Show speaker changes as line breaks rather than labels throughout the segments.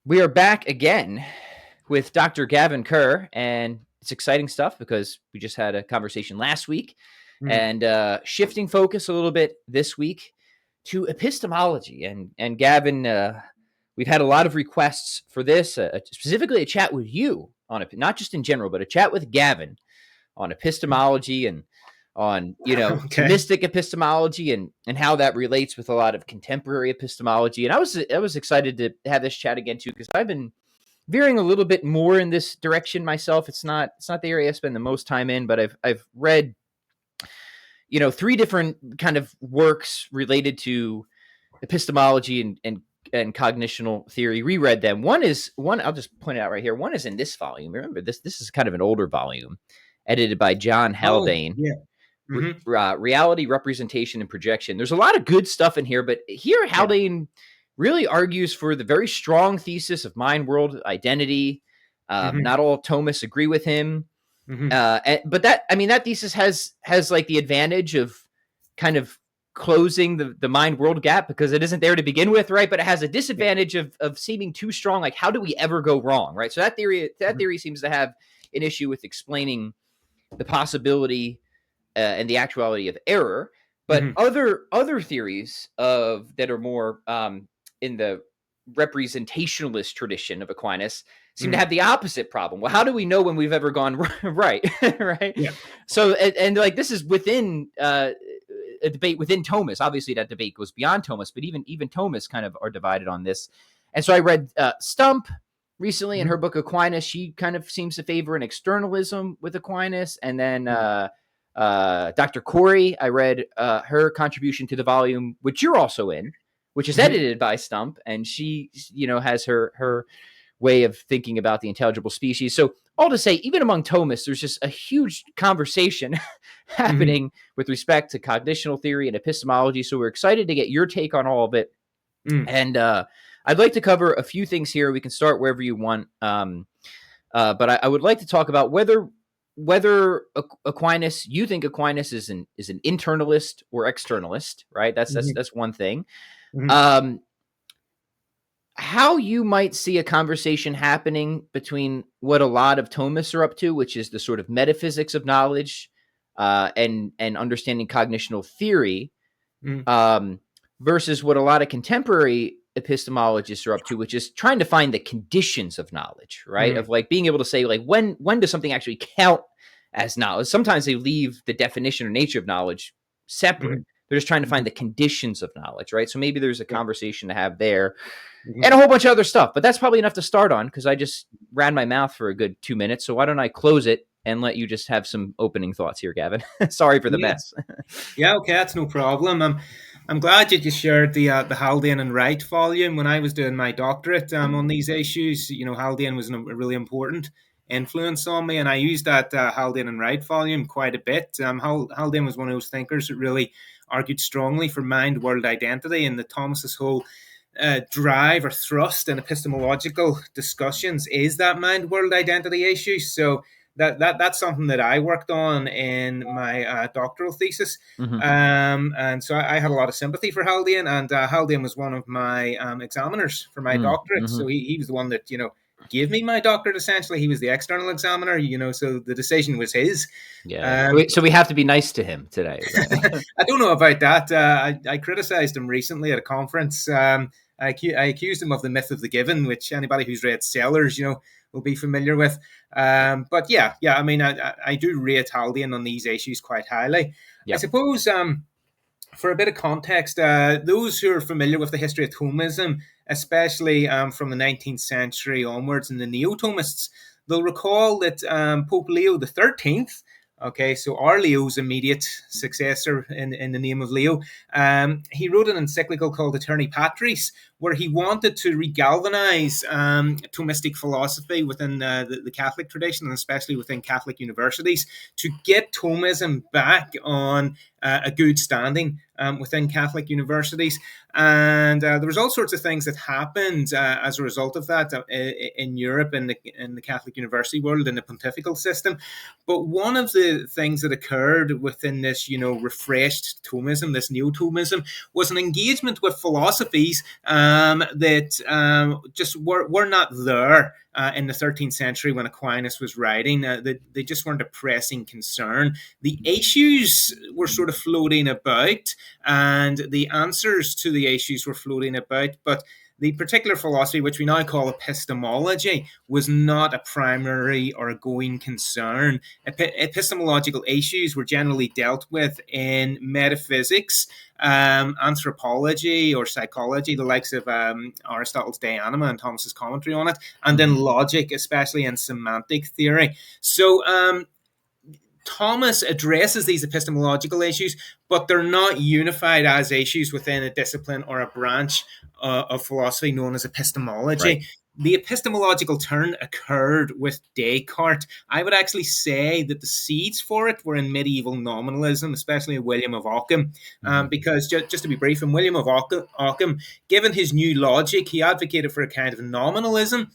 We are back again with Dr. Gaven Kerr, and it's exciting stuff because we just had a conversation last week and shifting focus a little bit this week to epistemology. And Gavin, we've had a lot of requests for this, specifically a chat with you on it, not just in general, but a chat with Gavin on epistemology and on Thomistic epistemology and how that relates with a lot of contemporary epistemology. And I was excited to have this chat again too, because I've been veering a little bit more in this direction myself. It's not the area I spend the most time in, but I've read three different kind of works related to epistemology and cognitional theory. Reread them. One I'll just point it out right here. One is in this volume. Remember, this is kind of an older volume, edited by John Haldane.
Oh, yeah.
Reality, Representation, and Projection. There's a lot of good stuff in here, but here Haldane really argues for the very strong thesis of mind-world identity. Not all Thomists agree with him, but that thesis has like the advantage of kind of closing the mind-world gap because it isn't there to begin with, right? But it has a disadvantage of seeming too strong. Like, how do we ever go wrong, right? So that theory seems to have an issue with explaining the possibility and the actuality of error, but other theories that are more in the representationalist tradition of Aquinas seem to have the opposite problem. Well, how do we know when we've ever gone right? Right?
Yeah.
So, and like this is within a debate within Thomists. Obviously, that debate goes beyond Thomists, but even Thomists kind of are divided on this. And so I read Stump recently in her book Aquinas. She kind of seems to favor an externalism with Aquinas, and then Dr. Corey, I read her contribution to the volume, which you're also in, which is edited by Stump, and she, has her way of thinking about the intelligible species. So all to say, even among Thomists, there's just a huge conversation happening with respect to cognitional theory and epistemology. So we're excited to get your take on all of it. And I'd like to cover a few things here. We can start wherever you want. But I would like to talk about whether Aquinas, you think Aquinas is an internalist or externalist, right? That's one thing. How you might see a conversation happening between what a lot of Thomists are up to, which is the sort of metaphysics of knowledge and understanding cognitional theory, versus what a lot of contemporary epistemologists are up to, which is trying to find the conditions of knowledge, right? Of like being able to say, like, when does something actually count as knowledge? Sometimes they leave the definition or nature of knowledge separate. They're just trying to find the conditions of knowledge, right? So maybe there's a conversation to have there and a whole bunch of other stuff, but that's probably enough to start on because I just ran my mouth for a good 2 minutes. So why don't I close it and let you just have some opening thoughts here, Gavin? Sorry for the mess.
Okay, that's no problem. I'm glad you just shared the Haldane and Wright volume. When I was doing my doctorate on these issues, Haldane was a really important influence on me, and I used that Haldane and Wright volume quite a bit. Haldane was one of those thinkers that really argued strongly for mind-world identity, and the Thomis's whole drive or thrust in epistemological discussions is that mind-world identity issue. So that's something that I worked on in my doctoral thesis. And so I had a lot of sympathy for Haldane, and Haldane was one of my examiners for my doctorate. So he was the one that, gave me my doctorate, essentially. He was the external examiner, so the decision was his.
Yeah. So we have to be nice to him today. Right?
I don't know about that. I criticized him recently at a conference. I accused him of the myth of the given, which anybody who's read Sellers, will be familiar with. But yeah. I mean, I do rate Haldane on these issues quite highly. Yep. I suppose for a bit of context, those who are familiar with the history of Thomism, especially from the 19th century onwards and the Neo-Thomists, they'll recall that Pope Leo XIII, okay, so our Leo's immediate successor in the name of Leo, he wrote an encyclical called Aeterni Patris, where he wanted to regalvanize Thomistic philosophy within the Catholic tradition, and especially within Catholic universities, to get Thomism back on a good standing within Catholic universities. And there was all sorts of things that happened as a result of that in Europe, in the Catholic university world, in the pontifical system. But one of the things that occurred within this, refreshed Thomism, this neo-Thomism, was an engagement with philosophies that just were not there in the 13th century when Aquinas was writing. They just weren't a pressing concern. The issues were sort of floating about, and the answers to the issues were floating about, but the particular philosophy, which we now call epistemology, was not a primary or a going concern. Epistemological issues were generally dealt with in metaphysics, anthropology or psychology, the likes of Aristotle's De Anima and Thomas's commentary on it, and then logic, especially in semantic theory. So Thomas addresses these epistemological issues, but they're not unified as issues within a discipline or a branch of philosophy known as epistemology.
Right.
The epistemological turn occurred with Descartes. I would actually say that the seeds for it were in medieval nominalism, especially William of Ockham, because just to be brief, in William of Ockham, given his new logic, he advocated for a kind of nominalism,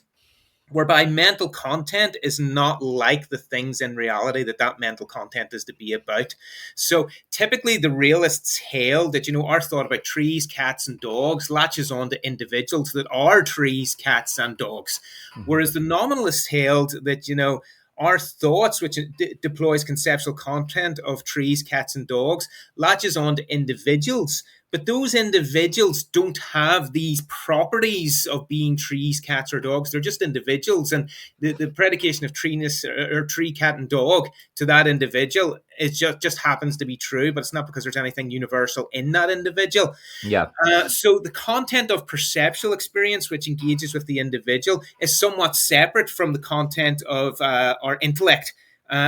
whereby mental content is not like the things in reality that mental content is to be about. So typically the realists held that, our thought about trees, cats, and dogs latches on to individuals that are trees, cats, and dogs. Whereas the nominalists held that, our thoughts, which deploys conceptual content of trees, cats, and dogs, latches on to individuals. But those individuals don't have these properties of being trees, cats, or dogs. They're just individuals. And the predication of treeness or tree, cat, and dog to that individual is just happens to be true, but it's not because there's anything universal in that individual.
Yeah.
So the content of perceptual experience, which engages with the individual, is somewhat separate from the content of our intellect.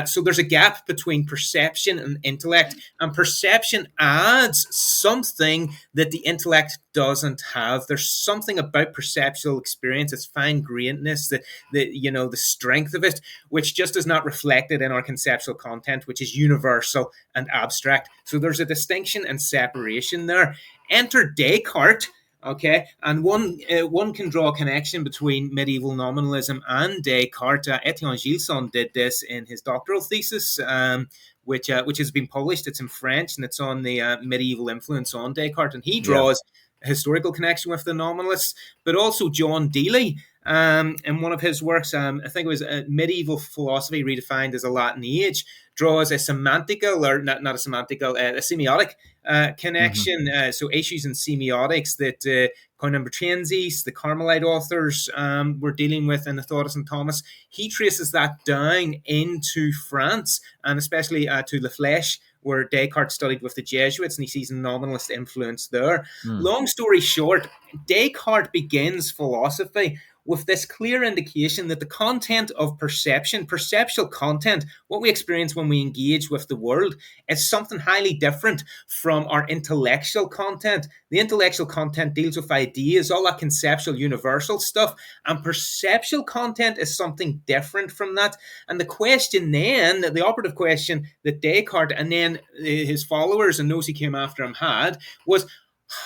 So there's a gap between perception and intellect, and perception adds something that the intellect doesn't have. There's something about perceptual experience, its fine-grainedness, the strength of it, which just is not reflected in our conceptual content, which is universal and abstract. So there's a distinction and separation there. Enter Descartes. Okay, and one can draw a connection between medieval nominalism and Descartes. Etienne Gilson did this in his doctoral thesis, which has been published. It's in French, and it's on the medieval influence on Descartes. And he draws a historical connection with the nominalists, but also John Deely. In one of his works, I think it was Medieval Philosophy Redefined as a Latin Age, draws a semiotic connection. So issues in semiotics that Coimbra-Triensis, the Carmelite authors, were dealing with in the thought of St. Thomas. He traces that down into France, and especially to La Flèche, where Descartes studied with the Jesuits, and he sees a nominalist influence there. Long story short, Descartes begins philosophy with this clear indication that the content of perceptual content, what we experience when we engage with the world, is something highly different from our intellectual content. The intellectual content deals with ideas, all that conceptual, universal stuff, and perceptual content is something different from that. And the question then, the operative question that Descartes and then his followers and those who came after him had was,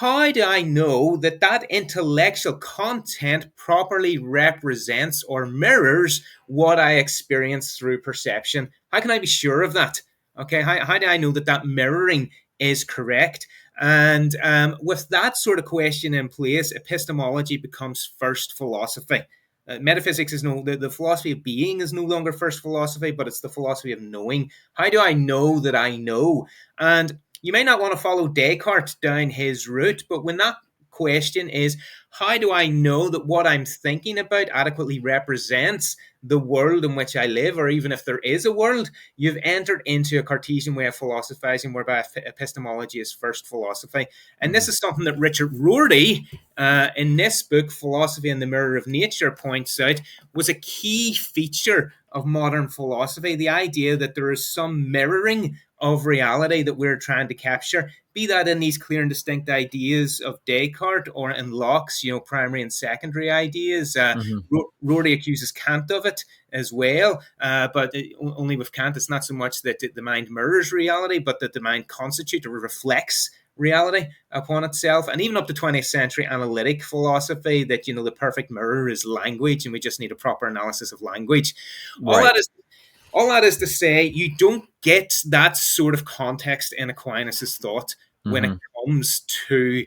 how do I know that intellectual content properly represents or mirrors what I experience through perception? How can I be sure of that? Okay, how do I know that mirroring is correct? And with that sort of question in place, epistemology becomes first philosophy. Metaphysics is the philosophy of being is no longer first philosophy, but it's the philosophy of knowing. How do I know that I know? And you may not want to follow Descartes down his route, but when that question is, how do I know that what I'm thinking about adequately represents the world in which I live, or even if there is a world, you've entered into a Cartesian way of philosophizing whereby epistemology is first philosophy. And this is something that Richard Rorty, in this book, Philosophy and the Mirror of Nature, points out was a key feature of modern philosophy, the idea that there is some mirroring of reality that we're trying to capture, be that in these clear and distinct ideas of Descartes or in Locke's, primary and secondary ideas. Rorty accuses Kant of it as well, but only with Kant, it's not so much that the mind mirrors reality, but that the mind constitutes or reflects reality upon itself. And even up to 20th century analytic philosophy, that the perfect mirror is language, and we just need a proper analysis of language.
Right.
All that is to say, you don't get that sort of context in Aquinas' thought. when it
Hmm.
comes to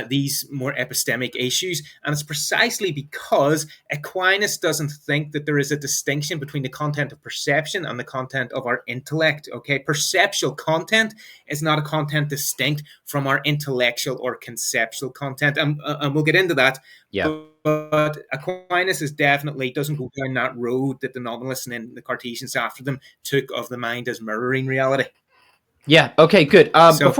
these more epistemic issues. And it's precisely because Aquinas doesn't think that there is a distinction between the content of perception and the content of our intellect. Okay, perceptual content is not a content distinct from our intellectual or conceptual content. And we'll get into that.
Yeah.
But Aquinas is definitely doesn't go down that road that the nominalists and then the Cartesians after them took of the mind as mirroring reality.
Yeah. Okay, good.
So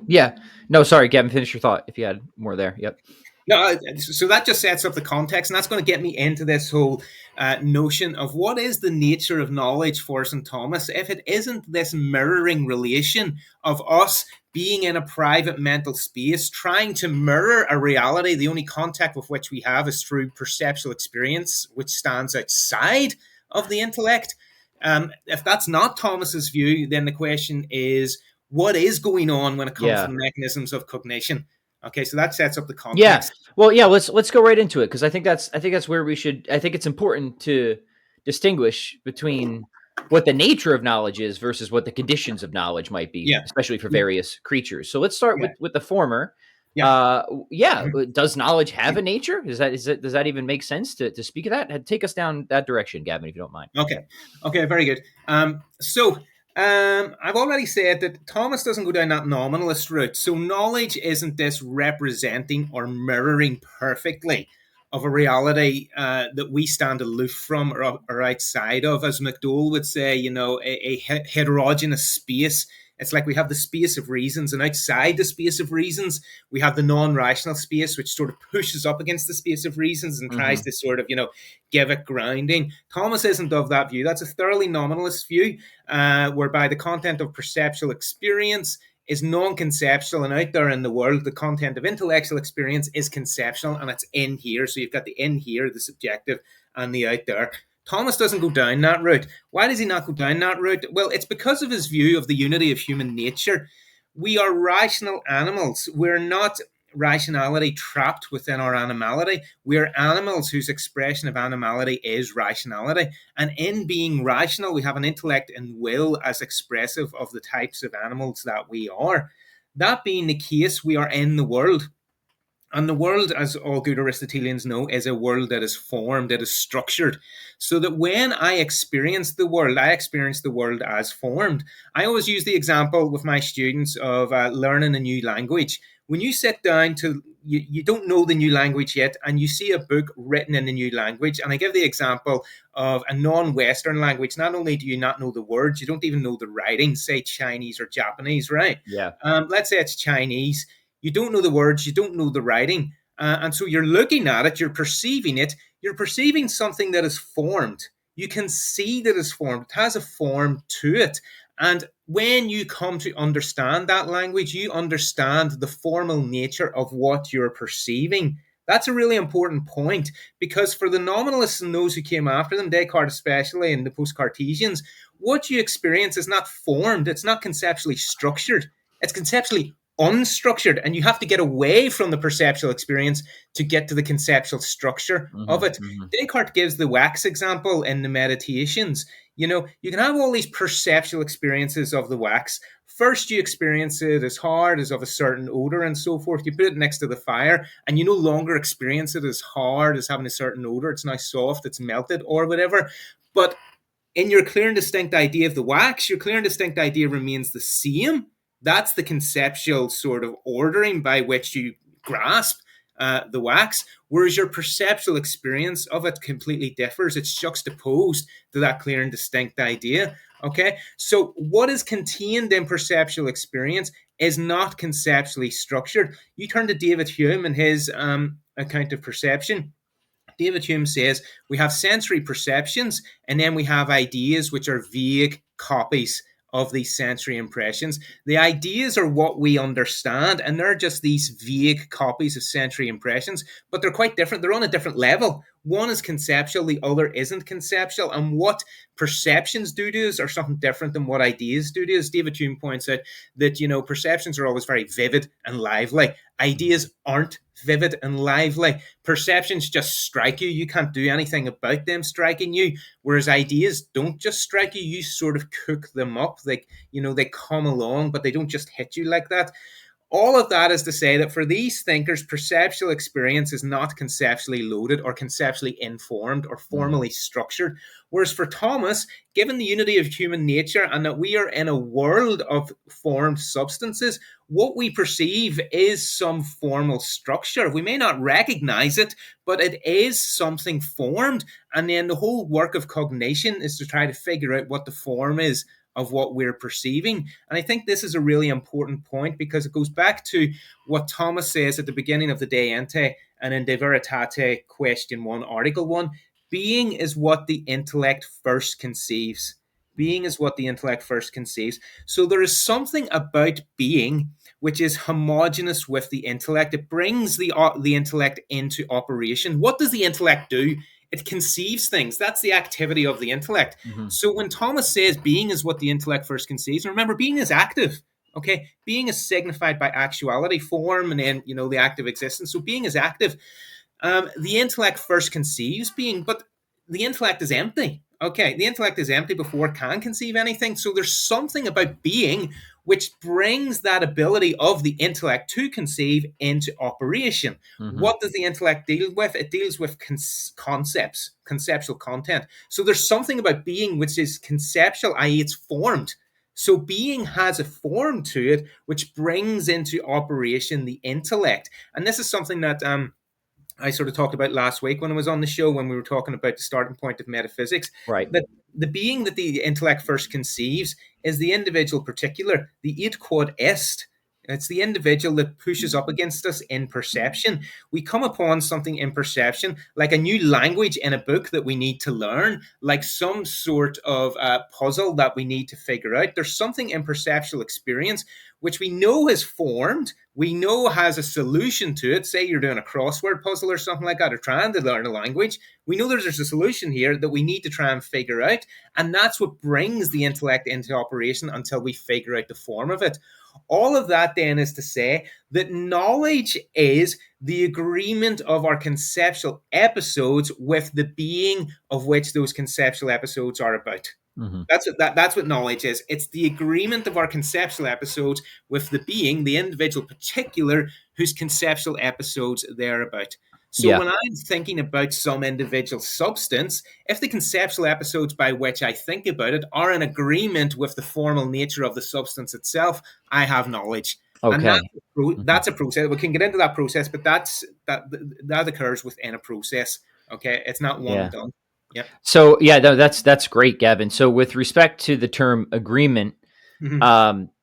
Yeah. No, sorry, Gavin, finish your thought if you had more there. Yep.
no, so that just sets up the context, and that's going to get me into this whole notion of what is the nature of knowledge for St. Thomas if it isn't this mirroring relation of us being in a private mental space, trying to mirror a reality, the only contact with which we have is through perceptual experience, which stands outside of the intellect. If that's not Thomas's view, then the question is, what is going on when it comes to
Yeah.
the mechanisms of cognition? Okay, so that sets up the
Yeah.
context.
Well, yeah, let's go right into it because I think that's where we should I think it's important to distinguish between what the nature of knowledge is versus what the conditions of knowledge might be,
Yeah,
especially for
yeah,
various creatures. So let's start
yeah,
with the former.
yeah.
Yeah,
Mhm.
does knowledge have a nature? Does that even make sense to speak of that? Take us down that direction, Gavin, if you don't mind.
Okay, okay, very good. I've already said that Thomas doesn't go down that nominalist route. So knowledge isn't this representing or mirroring perfectly of a reality that we stand aloof from or outside of, as McDowell would say. You know, a heterogeneous space. It's like we have the space of reasons, and outside the space of reasons, we have the non-rational space, which sort of pushes up against the space of reasons and tries
Hmm.
to sort of, give it grounding. Thomas isn't of that view. That's a thoroughly nominalist view, whereby the content of perceptual experience is non-conceptual, and out there in the world, the content of intellectual experience is conceptual, and it's in here. So you've got the in here, the subjective, and the out there. Thomas doesn't go down that route. Why does he not go down that route? Well, it's because of his view of the unity of human nature. We are rational animals. We're not rationality trapped within our animality. We're animals whose expression of animality is rationality. And in being rational, we have an intellect and will as expressive of the types of animals that we are. That being the case, we are in the world. And the world, as all good Aristotelians know, is a world that is formed, that is structured. So that when I experience the world, I experience the world as formed. I always use the example with my students of learning a new language. When you sit down you don't know the new language yet, and you see a book written in the new language, and I give the example of a non-Western language. Not only do you not know the words, you don't even know the writing, say Chinese or Japanese, right?
Yeah.
Let's say it's Chinese. You don't know the words, you don't know the writing. And so you're looking at it, you're perceiving it, you're perceiving something that is formed. You can see that it's formed, it has a form to it. And when you come to understand that language, you understand the formal nature of what you're perceiving. That's a really important point because for the nominalists and those who came after them, Descartes especially, and the post Cartesians, what you experience is not formed, it's not conceptually structured, it's conceptually unstructured, and you have to get away from the perceptual experience to get to the conceptual structure of
Hmm.
it.
Hmm.
Descartes gives the wax example in the Meditations. You can have all these perceptual experiences of the wax. First, you experience it as hard, as of a certain odor, and so forth. You put it next to the fire, and you no longer experience it as hard, as having a certain odor. It's now soft, it's melted, or whatever. But in your clear and distinct idea of the wax, your clear and distinct idea remains the same. That's the conceptual sort of ordering by which you grasp the wax, whereas your perceptual experience of it completely differs. It's juxtaposed to that clear and distinct idea. Okay, so what is contained in perceptual experience is not conceptually structured. You turn to David Hume and his account of perception. David Hume says we have sensory perceptions and then we have ideas, which are vague copies of these sensory impressions. The ideas are what we understand, and they're just these vague copies of sensory impressions, but they're quite different. They're on a different level. One is conceptual, the other isn't conceptual. And what perceptions do to us are something different than what ideas do to us. David Hume points out that, perceptions are always very vivid and lively. Ideas aren't vivid and lively. Perceptions just strike you. You can't do anything about them striking you. Whereas ideas don't just strike you. You sort of cook them up. They come along, but they don't just hit you like that. All of that is to say that for these thinkers, perceptual experience is not conceptually loaded or conceptually informed or formally structured. Whereas for Thomas, given the unity of human nature and that we are in a world of formed substances, what we perceive is some formal structure. We may not recognize it, but it is something formed. And then the whole work of cognition is to try to figure out what the form is of what we're perceiving. And I think this is a really important point because it goes back to what Thomas says at the beginning of the De Ente and in De Veritate, question 1, article 1. Being is what the intellect first conceives. Being is what the intellect first conceives. So there is something about being which is homogeneous with the intellect. It brings the intellect into operation. What does the intellect do? It conceives things. That's the activity of the intellect.
Mm-hmm.
So when Thomas says being is what the intellect first conceives, and remember, being is active. Okay, being is signified by actuality, form, and then the active existence. So being is active. The intellect first conceives being, but the intellect is empty. Okay, the intellect is empty before it can conceive anything. So there's something about being which brings that ability of the intellect to conceive into operation.
Mm-hmm.
What does the intellect deal with? It deals with concepts, conceptual content. So there's something about being which is conceptual, i.e., it's formed. So being has a form to it which brings into operation the intellect. And this is something that I sort of talked about last week when I was on the show, when we were talking about the starting point of metaphysics.
Right.
That the being that the intellect first conceives is the individual particular, the id quod est. It's the individual that pushes up against us in perception. We come upon something in perception, like a new language in a book that we need to learn, like some sort of puzzle that we need to figure out. There's something in perceptual experience which we know is formed, we know has a solution to it. Say you're doing a crossword puzzle or something like that, or trying to learn a language. We know there's a solution here that we need to try and figure out. And that's what brings the intellect into operation until we figure out the form of it. All of that then is to say that knowledge is the agreement of our conceptual episodes with the being of which those conceptual episodes are about.
Mm-hmm.
That's what knowledge is. It's the agreement of our conceptual episodes with the being, the individual particular, whose conceptual episodes they're about. So when I'm thinking about some individual substance, if the conceptual episodes by which I think about it are in agreement with the formal nature of the substance itself, I have knowledge.
Okay.
And that's a process. We can get into that process, but that occurs within a process. Okay, it's not one and done. Yep.
So that's great, Gavin. So with respect to the term agreement,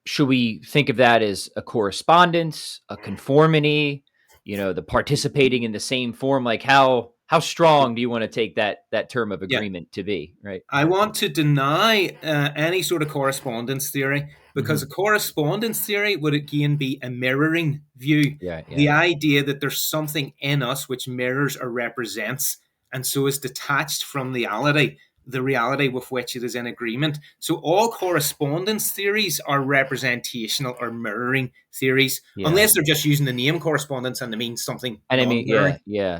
should we think of that as a correspondence, a conformity, the participating in the same form? Like how strong do you want to take that term of agreement to be, right?
I want to deny any sort of correspondence theory, because a correspondence theory would again be a mirroring view. The idea that there's something in us which mirrors or represents, and so is detached from the reality with which it is in agreement. So all correspondence theories are representational or mirroring theories, unless they're just using the name correspondence and they mean something.
And I mean,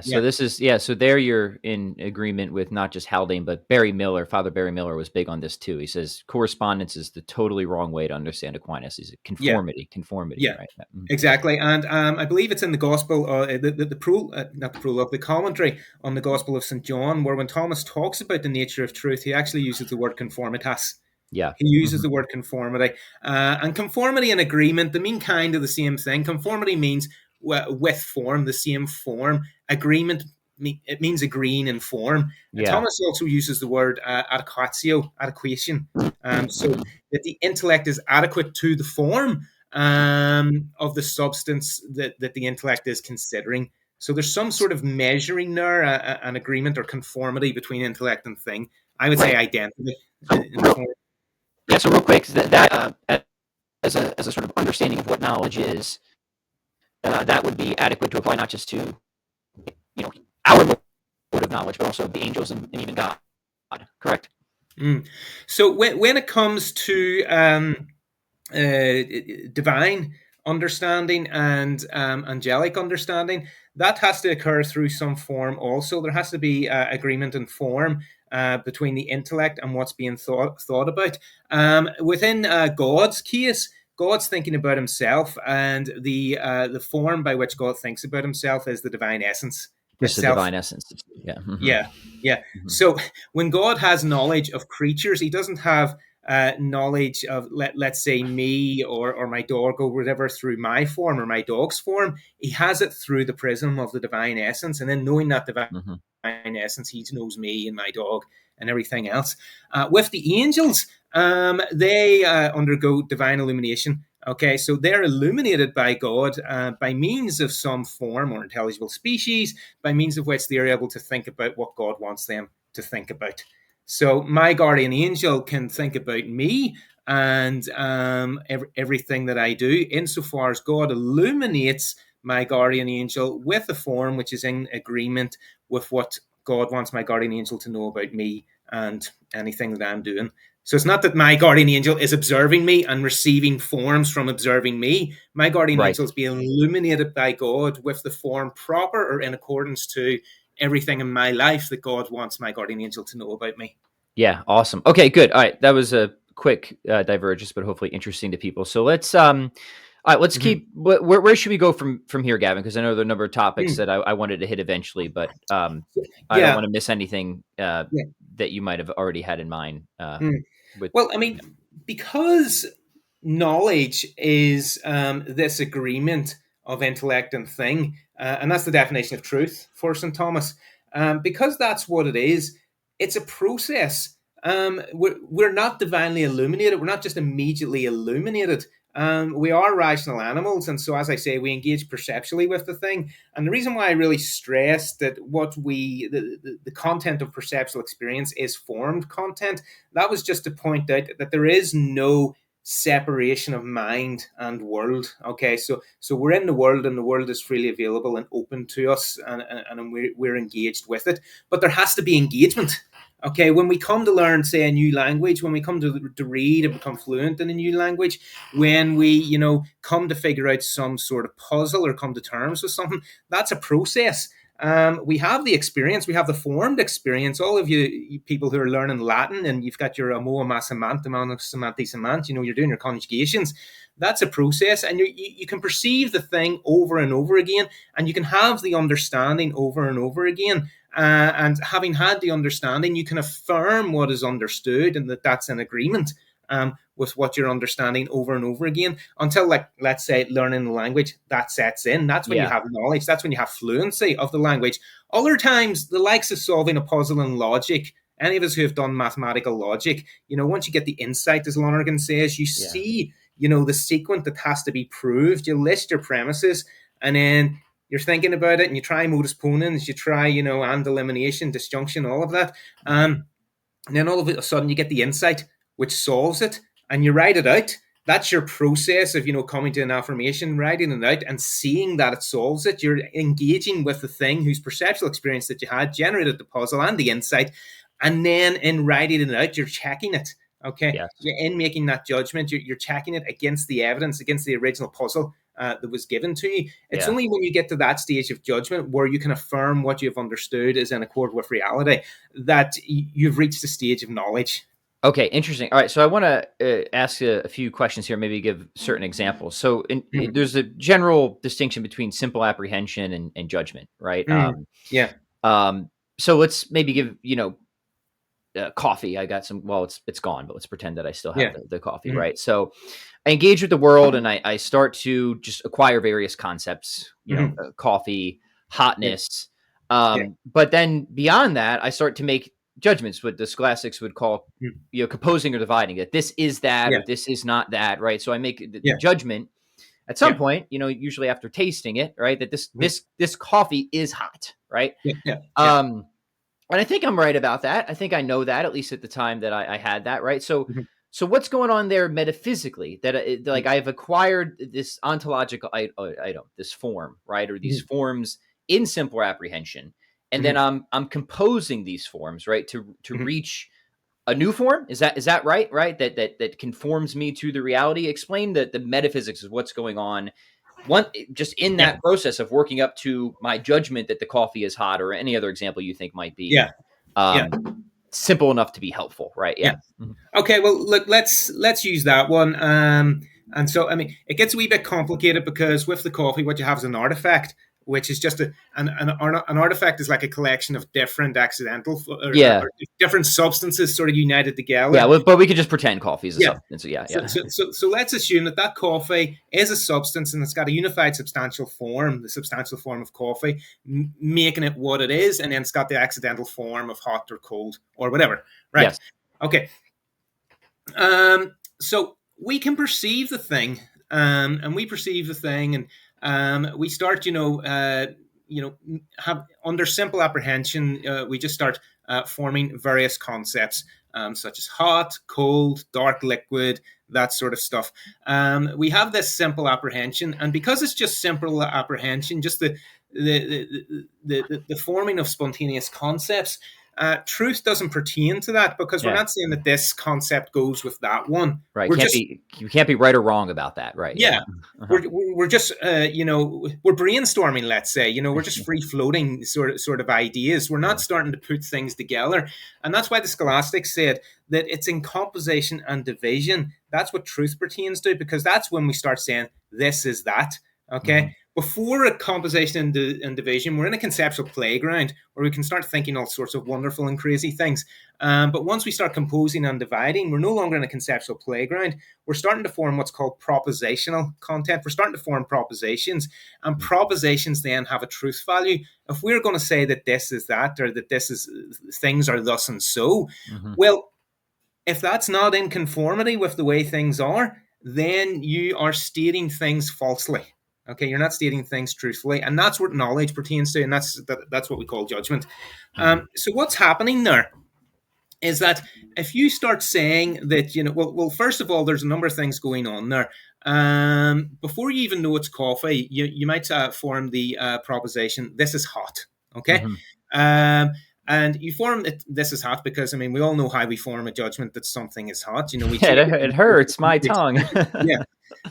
So this is, so there you're in agreement with not just Haldane, but Father Barry Miller was big on this too. He says correspondence is the totally wrong way to understand Aquinas. Is conformity,
yeah,
right?
Exactly. And I believe it's in the Gospel, the commentary on the Gospel of St. John, where when Thomas talks about the nature of truth, he actually uses the word conformitas.
Yeah.
He uses the word conformity. And conformity and agreement, they mean kind of the same thing. Conformity means with form, the same form. Agreement, it means agreeing in form. Thomas also uses the word adequation. So that the intellect is adequate to the form of the substance that the intellect is considering. So there's some sort of measuring there, an agreement or conformity between intellect and thing. I would say identity.
So real quick, that as a sort of understanding of what knowledge is, that would be adequate to apply not just to our mode of knowledge, but also the angels and even God. Correct.
So when it comes to divine understanding and angelic understanding, that has to occur through some form also. There has to be agreement in form between the intellect and what's being thought about. Within God's case, God's thinking about himself, and the form by which God thinks about himself is the divine essence
Just the
itself.
divine essence. Yeah.
Yeah, yeah.
Mm-hmm.
So when God has knowledge of creatures, he doesn't have knowledge of let's say me or my dog or whatever through my form or my dog's form. He has it through the prism of the divine essence, and then knowing that divine
Mm-hmm.
essence, he knows me and my dog and everything else. With the angels, they undergo divine illumination. Okay, so they're illuminated by God by means of some form or intelligible species, by means of which they're able to think about what God wants them to think about. So my guardian angel can think about me and everything that I do, insofar as God illuminates my guardian angel with a form which is in agreement with what God wants my guardian angel to know about me and anything that I'm doing. So it's not that my guardian angel is observing me and receiving forms from observing me. My guardian
Right.
angel is being illuminated by God with the form proper or in accordance to everything in my life that God wants my guardian angel to know about me.
Yeah. Awesome. Okay. Good. All right. That was a quick divergence, but hopefully interesting to people. So all right, let's
Mm-hmm.
keep. Where should we go from here, Gavin? Because I know there are a number of topics
Mm.
that I wanted to hit eventually, but I don't
Yeah.
want to miss anything
Yeah.
that you might have already had in mind.
Mm.
With
Well, I mean, because knowledge is this agreement of intellect and thing, and that's the definition of truth for St. Thomas. Because that's what it is, it's a process. We're not divinely illuminated. We're not just immediately illuminated. We are rational animals, and so, as I say, we engage perceptually with the thing. And the reason why I really stress that the content of perceptual experience is formed content, that was just to point out that there is no separation of mind and world. Okay, so we're in the world, and the world is freely available and open to us, and we're engaged with it. But there has to be engagement. Okay, when we come to learn, say, a new language, when we come to read and become fluent in a new language, when we, come to figure out some sort of puzzle or come to terms with something, that's a process. We have the experience, we have the formed experience. All of you people who are learning Latin and you've got your amo amasamant, semanti semant, you're doing your conjugations. That's a process, and you can perceive the thing over and over again, and you can have the understanding over and over again. And having had the understanding, you can affirm what is understood and that's in agreement with what you're understanding over and over again until, like, let's say, learning the language, that sets in. That's when you
yeah,
have knowledge. That's when you have fluency of the language. Other times, the likes of solving a puzzle in logic, any of us who have done mathematical logic, once you get the insight, as Lonergan says, you
yeah,
see, the sequence that has to be proved. You list your premises, and then you're thinking about it, and you try modus ponens, you try, and elimination, disjunction, all of that. And then all of a sudden you get the insight which solves it, and you write it out. That's your process of, coming to an affirmation, writing it out and seeing that it solves it. You're engaging with the thing whose perceptual experience that you had generated the puzzle and the insight. And then in writing it out, you're checking it. Okay.
yes,
In making that judgment, you're checking it against the evidence, against the original puzzle that was given to you. It's
yeah.
only when you get to that stage of judgment where you can affirm what you've understood is in accord with reality that you've reached a stage of knowledge.
Okay, interesting. All right, so I want to ask a few questions here, maybe give certain examples. So
Mm,
there's a general distinction between simple apprehension and judgment, right?
yeah,
So let's maybe give, coffee. I got some, well, it's gone, but let's pretend that I still have
yeah,
the coffee,
mm,
right? So I engage with the world and I start to just acquire various concepts,
mm,
coffee,
yeah,
hotness.
yeah,
But then beyond that, I start to make judgments, what the scholastics would call,
mm,
composing or dividing, that this is that
yeah,
or this is not that, right? So I make the
yeah,
judgment at some
yeah,
point, usually after tasting it, right? That this
mm,
this this coffee is hot, right?
yeah, yeah, yeah,
Um, and I think I'm right about that. I think I know that, at least at the time that I had that, right? So,
mhm,
so what's going on there metaphysically? That like I've acquired this ontological item, this form, right, or these
mhm,
forms in simpler apprehension, and then
mhm,
I'm composing these forms, right, to
mhm,
reach a new form. Is that right? Right? That conforms me to the reality. Explain the metaphysics of what's going on. One, just in
yeah,
that process of working up to my judgment that the coffee is hot, or any other example you think might be
yeah, yeah,
um, simple enough to be helpful, right?
yeah.
Yeah. Mhm.
Okay, well, look, let's use that one. And so, I mean, it gets a wee bit complicated because with the coffee, what you have is an artifact, which is just an artifact is like a collection of different accidental
Yeah.
or different substances sort of united
Yeah.
together.
Well, but we could just pretend coffee is a
Yeah.
substance. Yeah.
So,
Yeah.
so, so, so let's assume that that coffee is a substance and it's got a unified substantial form, the substantial form of coffee, making it what it is, and then it's got the accidental form of hot or cold or whatever. Right.
Yes.
Okay. So we can perceive the thing, and we perceive the thing, and we start, have under simple apprehension, we just start forming various concepts, such as hot, cold, dark liquid, that sort of stuff. We have this simple apprehension, and because it's just simple apprehension, just the forming of spontaneous concepts. Truth doesn't pertain to that because we're
Yeah.
not saying that this concept goes with that one.
Right.
We're just
You can't be right or wrong about that. Right. Yeah.
yeah,
Uh-huh.
we're just we're brainstorming. Let's say we're just free floating sort of ideas. We're not starting to put things together, and that's why the Scholastics said that it's in composition and division. That's what truth pertains to, because that's when we start saying this is that. Okay.
Mm-hmm.
Before a composition and division, we're in a conceptual playground where we can start thinking all sorts of wonderful and crazy things. But once we start composing and dividing, we're no longer in a conceptual playground. We're starting to form what's called propositional content. We're starting to form propositions, and propositions then have a truth value. If we're going to say that this is that, or that this is things are thus and so,
Mm-hmm.
well, if that's not in conformity with the way things are, then you are stating things falsely. Okay, you're not stating things truthfully, and that's what knowledge pertains to, and that's what we call judgment. So what's happening there is that if you start saying that, well, first of all, there's a number of things going on there. Before you even know it's coffee, you might form the proposition, this is hot. Okay.
Mm-hmm.
And you form it, this is hot, because, I mean, we all know how we form a judgment that something is hot. We
Yeah,
take
it hurts my
it.
tongue.
Yeah.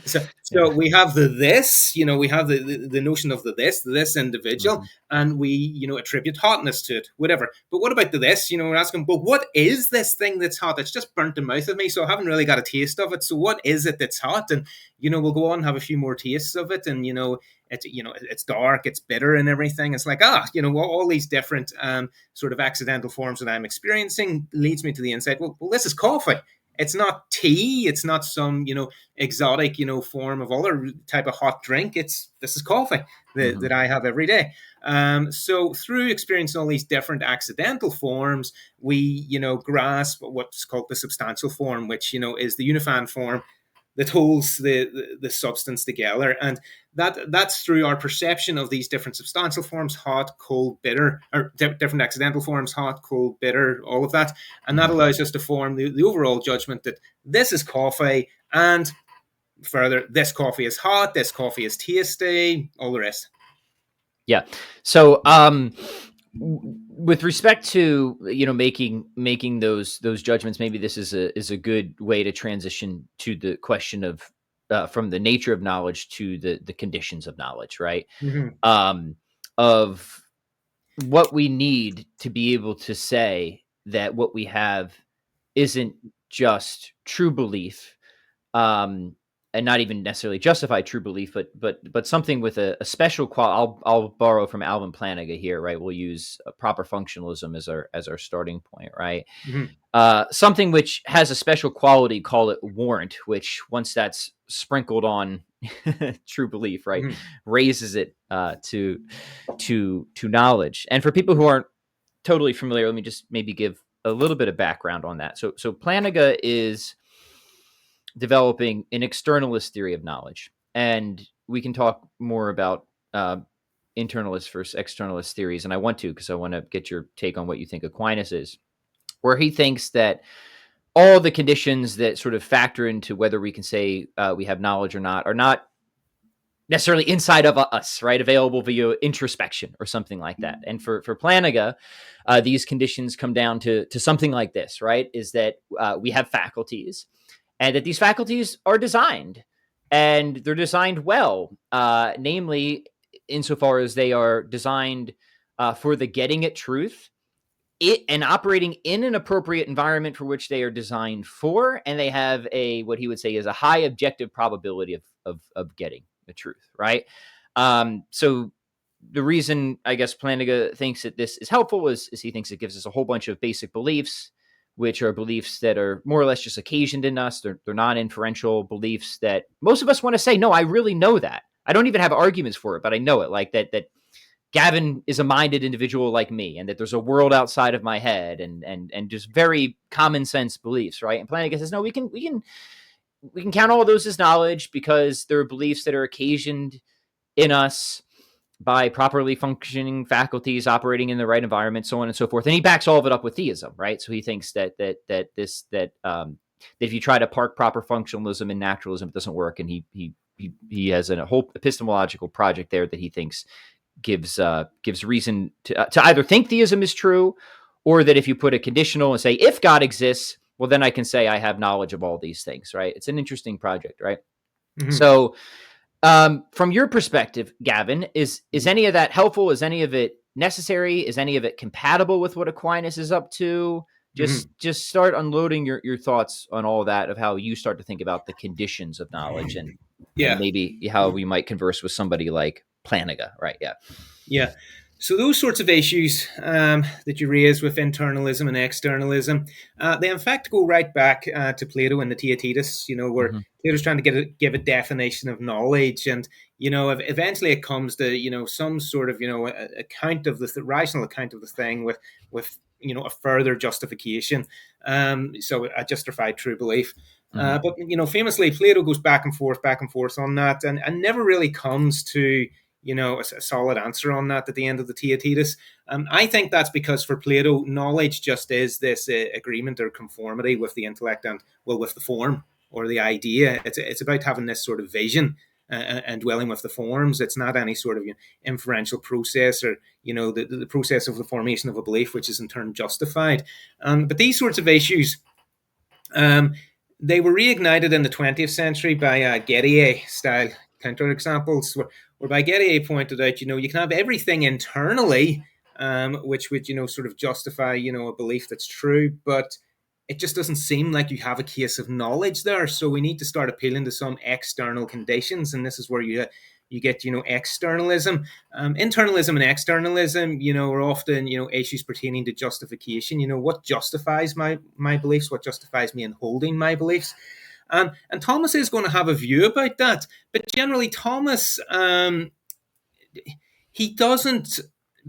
So we have the this, we have the notion of the this individual,
Mm-hmm.
and we, attribute hotness to it, whatever. But what about the this? We're asking, well, what is this thing that's hot? It's just burnt the mouth of me, so I haven't really got a taste of it. So what is it that's hot? And, we'll go on and have a few more tastes of it, and, it's dark, it's bitter and everything. It's like, all these different sort of accidental forms that I'm experiencing leads me to the insight, well, this is coffee. It's not tea. It's not some, exotic, form of other type of hot drink. This is coffee that I have every day. So through experiencing all these different accidental forms, we, grasp what's called the substantial form, which, is the unifying form that holds the substance together. And that's through our perception of these different substantial forms, hot, cold, bitter, or different accidental forms, hot, cold, bitter, all of that. And that allows us to form the overall judgment that this is coffee, and further, this coffee is hot, this coffee is tasty, all the rest.
Yeah. So with respect to making those judgments, maybe this is a good way to transition to the question of from the nature of knowledge to the conditions of knowledge, right?
Mm-hmm.
Of what we need to be able to say that what we have isn't just true belief, and not even necessarily justified true belief, but something with a special quality. I'll borrow from Alvin Plantinga here, right? We'll use proper functionalism as our starting point, right?
Mm-hmm.
Something which has a special quality, call it warrant, which once that's sprinkled on true belief, right,
Mm-hmm.
raises it to knowledge. And for people who aren't totally familiar, let me just maybe give a little bit of background on that. So Plantinga is developing an externalist theory of knowledge, and we can talk more about internalist versus externalist theories, and I want to, because I want to get your take on what you think Aquinas is, where he thinks that all the conditions that sort of factor into whether we can say we have knowledge or not are not necessarily inside of us, right? Available via introspection or something like that. And for Plantinga, these conditions come down to something like this, right? Is that we have faculties, and that these faculties are designed, and they're designed well, namely insofar as they are designed for the getting at truth it and operating in an appropriate environment for which they are designed for, and they have a what he would say is a high objective probability of getting the truth, right? So the reason I guess Plantinga thinks that this is helpful is he thinks it gives us a whole bunch of basic beliefs, which are beliefs that are more or less just occasioned in us. They're non-inferential beliefs that most of us want to say, no, I really know that. I don't even have arguments for it, but I know it. Like that Gavin is a minded individual like me, and that there's a world outside of my head, and just very common sense beliefs, right? And Plantinga says, no, we can count all of those as knowledge because there are beliefs that are occasioned in us by properly functioning faculties operating in the right environment, so on and so forth. And he backs all of it up with theism, right? So he thinks that if you try to park proper functionalism in naturalism, it doesn't work. And he has a whole epistemological project there that he thinks gives reason to either think theism is true, or that if you put a conditional and say if God exists, well then I can say I have knowledge of all these things, right? It's an interesting project, right?
Mm-hmm.
So from your perspective, Gavin, is any of that helpful? Is any of it necessary? Is any of it compatible with what Aquinas is up to? Just start unloading your thoughts on all that, of how you start to think about the conditions of knowledge, and maybe how we might converse with somebody like Plantinga, right?
Yeah. So those sorts of issues that you raise with internalism and externalism, they in fact go right back to Plato and the Theaetetus, where Plato's trying to give a definition of knowledge. And, eventually it comes to, some sort of, account of the rational account of the thing with a further justification. So a justified true belief. But, famously, Plato goes back and forth on that, and never really comes to a solid answer on that at the end of the Theaetetus. I think that's because for Plato, knowledge just is this agreement or conformity with the intellect and, with the form or the idea. It's about having this sort of vision and dwelling with the forms. It's not any sort of inferential process or, the process of the formation of a belief, which is in turn justified. But these sorts of issues, they were reignited in the 20th century by Gettier-style counterexamples, whereby Gettier pointed out, you can have everything internally, which would, sort of justify, a belief that's true, but it just doesn't seem like you have a case of knowledge there. So we need to start appealing to some external conditions, and this is where you get, externalism. Internalism and externalism, are often, issues pertaining to justification. What justifies my beliefs? What justifies me in holding my beliefs? And Thomas is going to have a view about that. But generally, Thomas, he doesn't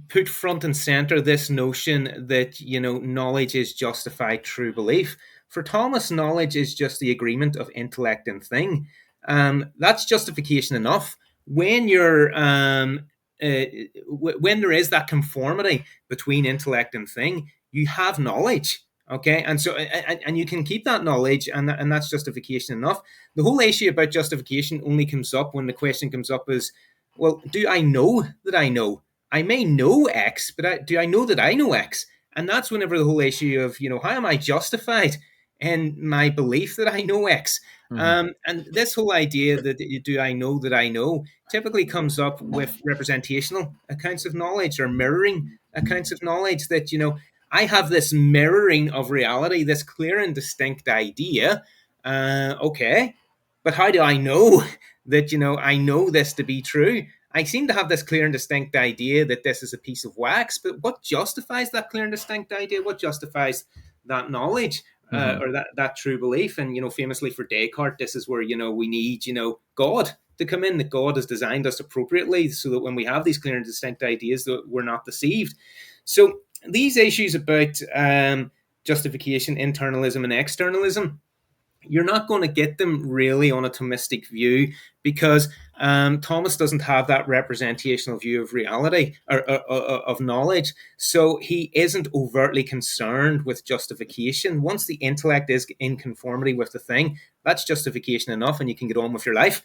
put front and center this notion that, knowledge is justified true belief. For Thomas, knowledge is just the agreement of intellect and thing. That's justification enough. When you're when there is that conformity between intellect and thing, you have knowledge. Okay, and so and you can keep that knowledge, and that's justification enough. The whole issue about justification only comes up when the question comes up is, well, do I know that I know? I may know X, but do I know that I know X? And that's whenever the whole issue of, how am I justified in my belief that I know X? And this whole idea that do I know that I know typically comes up with representational accounts of knowledge or mirroring accounts of knowledge that, I have this mirroring of reality, this clear and distinct idea. Okay, but how do I know that, I know this to be true? I seem to have this clear and distinct idea that this is a piece of wax, but what justifies that clear and distinct idea? What justifies that knowledge or that true belief? And, famously for Descartes, this is where, we need, God to come in, that God has designed us appropriately so that when we have these clear and distinct ideas, that we're not deceived. So these issues about justification, internalism, and externalism, you're not going to get them really on a Thomistic view because Thomas doesn't have that representational view of reality or of knowledge. So he isn't overtly concerned with justification. Once the intellect is in conformity with the thing, that's justification enough, and you can get on with your life.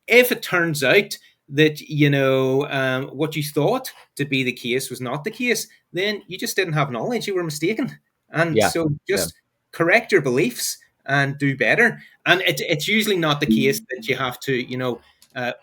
If it turns out that, what you thought to be the case was not the case, then you just didn't have knowledge. You were mistaken. And so just correct your beliefs and do better. And it's usually not the case that you have to,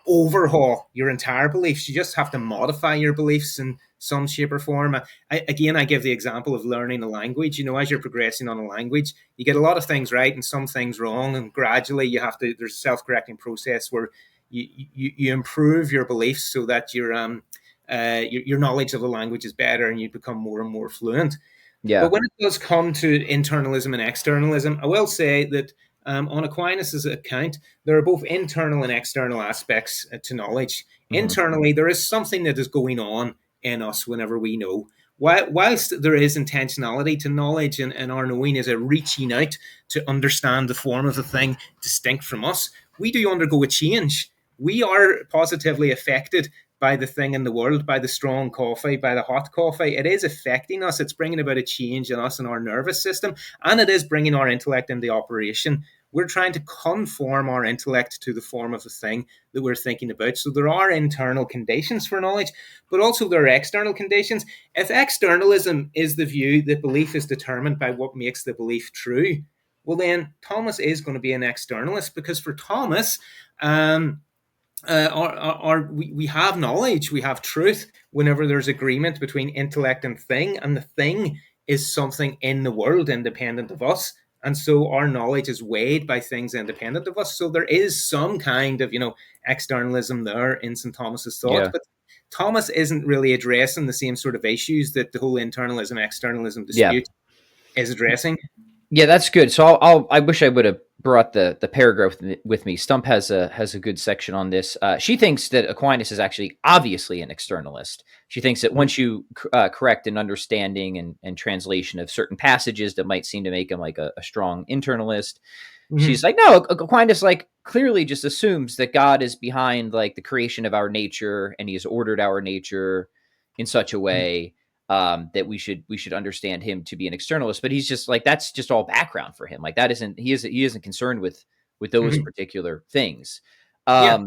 overhaul your entire beliefs. You just have to modify your beliefs in some shape or form. I give the example of learning a language. As you're progressing on a language, you get a lot of things right and some things wrong, and gradually there's a self-correcting process where you improve your beliefs so that your knowledge of the language is better and you become more and more fluent.
Yeah.
But when it does come to internalism and externalism, I will say that on Aquinas' account, there are both internal and external aspects to knowledge. Internally, there is something that is going on in us whenever we know. Whilst there is intentionality to knowledge, and our knowing is a reaching out to understand the form of the thing distinct from us, we do undergo a change. We are positively affected by the thing in the world, by the strong coffee, by the hot coffee. It is affecting us. It's bringing about a change in us and our nervous system, and it is bringing our intellect into operation. We're trying to conform our intellect to the form of the thing that we're thinking about. So there are internal conditions for knowledge, but also there are external conditions. If externalism is the view that belief is determined by what makes the belief true, well, then Thomas is going to be an externalist, because for Thomas, we have knowledge, we have truth whenever there's agreement between intellect and thing, and the thing is something in the world independent of us. And so our knowledge is weighed by things independent of us. So there is some kind of, externalism there in St. Thomas's thought.
Yeah.
But Thomas isn't really addressing the same sort of issues that the whole internalism externalism
Yeah.
dispute is addressing.
Yeah, that's good. So I wish I would have brought the paragraph with me. Stump has a good section on this. She thinks that Aquinas is actually obviously an externalist. She thinks that once you correct an understanding and translation of certain passages that might seem to make him like a strong internalist, she's like, no, Aquinas like clearly just assumes that God is behind like the creation of our nature, and he has ordered our nature in such a way that we should understand him to be an externalist. But he's just like, that's just all background for him. Like that isn't, he isn't concerned with those particular things.
Yeah.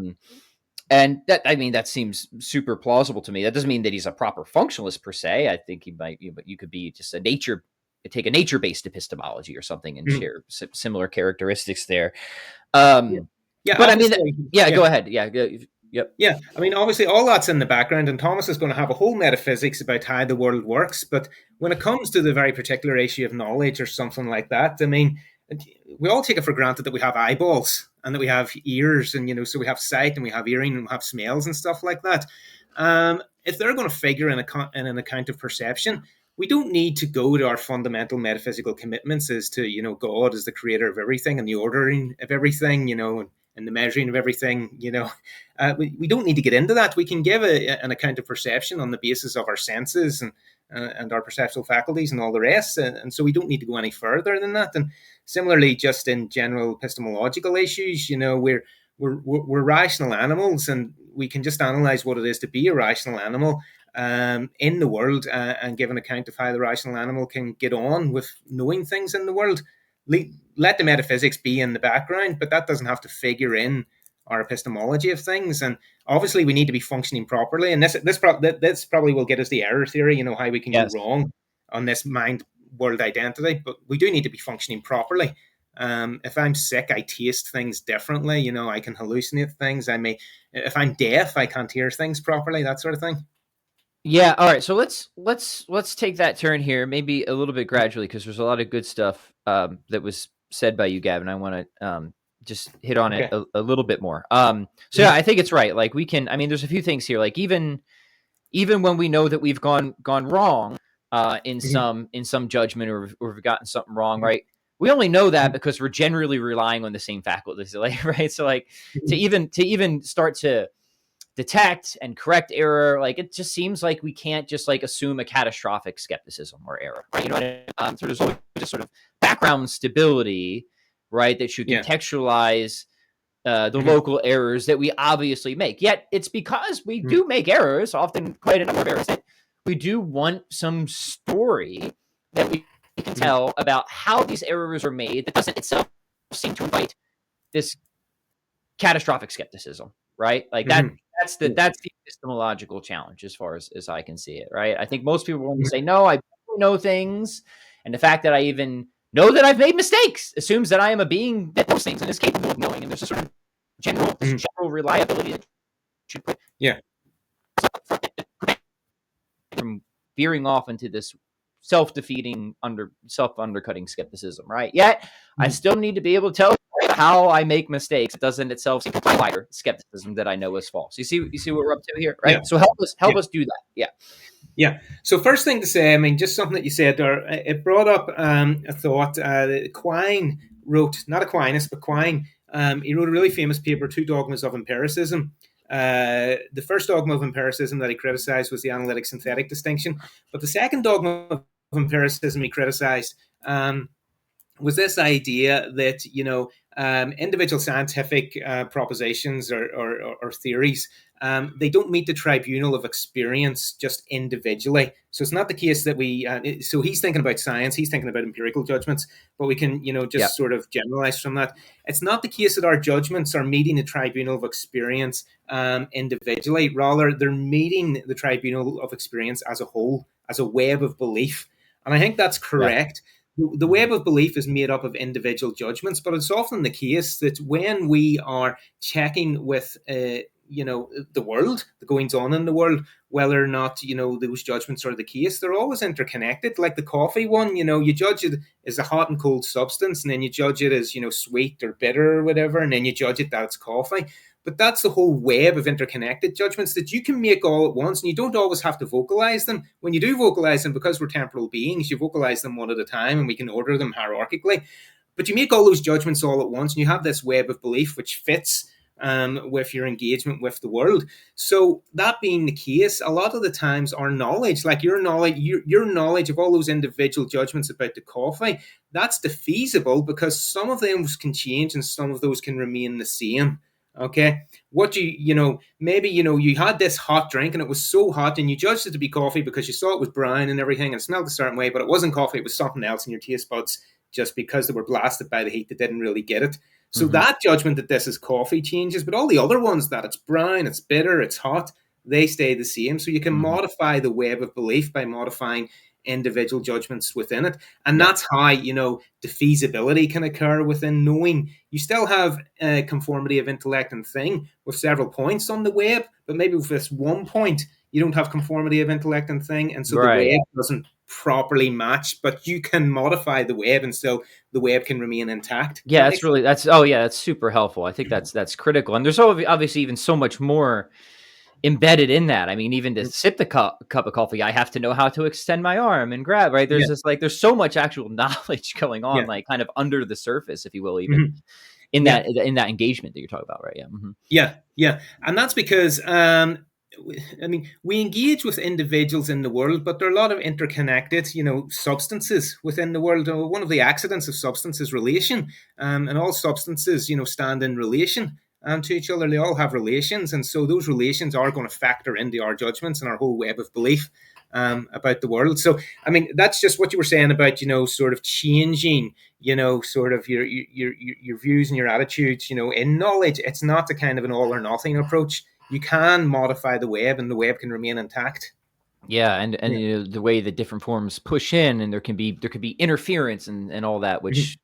And that, I mean, that seems super plausible to me. That doesn't mean that he's a proper functionalist per se. I think he might, but you could be just take a nature-based epistemology or something and share similar characteristics there.
Yeah.
But I mean, go ahead. Yeah. Yep.
Yeah, I mean, obviously, all that's in the background, and Thomas is going to have a whole metaphysics about how the world works. But when it comes to the very particular issue of knowledge or something like that, I mean, we all take it for granted that we have eyeballs and that we have ears, and so we have sight and we have hearing and we have smells and stuff like that. If they're going to figure in an account of perception, we don't need to go to our fundamental metaphysical commitments as to, God is the creator of everything and the ordering of everything, and the measuring of everything, we don't need to get into that. We can give an account of perception on the basis of our senses and our perceptual faculties and all the rest. And so we don't need to go any further than that. And similarly, just in general epistemological issues, we're rational animals, and we can just analyze what it is to be a rational animal in the world and give an account of how the rational animal can get on with knowing things in the world. Let the metaphysics be in the background, but that doesn't have to figure in our epistemology of things. And obviously, we need to be functioning properly. And this probably will get us the error theory, how we can go wrong on this mind world identity. But we do need to be functioning properly. If I'm sick, I taste things differently. I can hallucinate things. If I'm deaf, I can't hear things properly. That sort of thing.
Yeah. All right. So let's take that turn here, maybe a little bit gradually, because there's a lot of good stuff that was said by you, Gavin. I want to just hit on it a little bit more. So yeah, I think it's right. Like there's a few things here. Like even when we know that we've gone wrong in some judgment, or we've gotten something wrong, right? We only know that because we're generally relying on the same faculties, like, right? So like to even start to detect and correct error, like it just seems like we can't just like assume a catastrophic skepticism or error, right? You know what I mean? So there's always just sort of background stability, right, that should contextualize the local errors that we obviously make. Yet it's because we do make errors, often quite a number of errors, that we do want some story that we can tell about how these errors are made that doesn't itself seem to invite this catastrophic skepticism, right? Like that's the epistemological challenge as far as I can see it, right? I think most people want to say, no, I know things, and the fact that I even know that I've made mistakes assumes that I am a being that knows things and is capable of knowing, and there's a sort of
Mhm.
general reliability that should put
Yeah.
from veering off into this self-defeating self-undercutting skepticism, right? Yet I
Mhm.
still need to be able to tell how I make mistakes. It doesn't itself seem wider skepticism that I know is false. You see what we're up to here,
Yeah.
right? So
Yeah.
help us do that. Yeah.
Yeah. So first thing to say, I mean, just something that you said there, it brought up a thought. Quine wrote, not Aquinas, but Quine. He wrote a really famous paper, Two Dogmas of Empiricism. The first dogma of empiricism that he criticized was the analytic synthetic distinction, but the second dogma of empiricism he criticized was this idea that individual scientific propositions or theories, they don't meet the tribunal of experience just individually. So it's not the case that so he's thinking about science, he's thinking about empirical judgments, but we can
Yeah.
just sort of generalize from that. It's not the case that our judgments are meeting the tribunal of experience individually. Rather, they're meeting the tribunal of experience as a whole, as a web of belief. And I think that's
Yeah.
correct. The web of belief is made up of individual judgments, but it's often the case that when we are checking with the world, the goings on in the world, whether or not those judgments are the case, they're always interconnected. Like the coffee one, you judge it as a hot and cold substance, and then you judge it as sweet or bitter or whatever, and then you judge it that it's coffee. But that's the whole web of interconnected judgments that you can make all at once, and you don't always have to vocalize them. When you do vocalize them, because we're temporal beings, you vocalize them one at a time, and we can order them hierarchically. But you make all those judgments all at once, and you have this web of belief which fits with your engagement with the world. So that being the case, a lot of the times our knowledge, like your knowledge of all those individual judgments about the coffee, that's defeasible because some of them can change and some of those can remain the same. Okay, what maybe you had this hot drink and it was so hot and you judged it to be coffee because you saw it was brown and everything and it smelled a certain way, but it wasn't coffee, it was something else in your taste buds just because they were blasted by the heat, they didn't really get it. So
Mm-hmm.
that judgment that this is coffee changes, but all the other ones, that it's brown, it's bitter, it's hot, they stay the same. So you can
Mm-hmm.
modify the web of belief by modifying individual judgments within it. And
Yeah.
that's how, the feasibility can occur within knowing. You still have conformity of intellect and thing with several points on the web, but maybe with this one point, you don't have conformity of intellect and thing. And so the
Right.
web doesn't properly match, but you can modify the web and still the web can remain intact. Does
Yeah,
that make sense?
that's super helpful. I think that's critical. And there's obviously even so much more embedded in that. I mean, even to sip the cup of coffee, I have to know how to extend my arm and grab, right?
Yeah,
There's so much actual knowledge going on,
yeah.
like kind of under the surface, if you will, even
Mhm. Yeah,
in that engagement that you're talking about, right? Yeah. Mm-hmm.
yeah, yeah. And that's because, I mean, we engage with individuals in the world, but there are a lot of interconnected, substances within the world. One of the accidents of substance is relation, and all substances, stand in relation to each other. They all have relations, and so those relations are going to factor into our judgments and our whole web of belief about the world. So, I mean, that's just what you were saying about, sort of changing sort of your views and your attitudes, in knowledge. It's not a kind of an all or nothing approach. You can modify the web, and the web can remain intact.
Yeah, and
Yeah.
the way that different forms push in, and there can be interference and all that,
Mhm.
which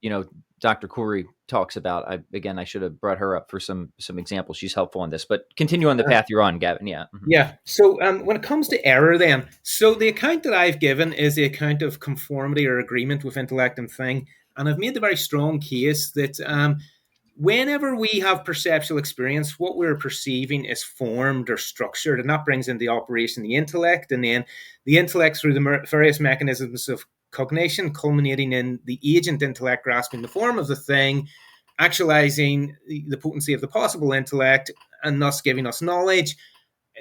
Dr. Corey talks about. I should have brought her up for some examples. She's helpful on this, but continue on the path you're on, Gavin. Yeah. Mm-hmm.
Yeah. So when it comes to error, then, so the account that I've given is the account of conformity or agreement with intellect and thing. And I've made the very strong case that whenever we have perceptual experience, what we're perceiving is formed or structured, and that brings in the operation the intellect, and then the intellect through the various mechanisms of cognition, culminating in the agent intellect grasping the form of the thing, actualizing the potency of the possible intellect, and thus giving us knowledge.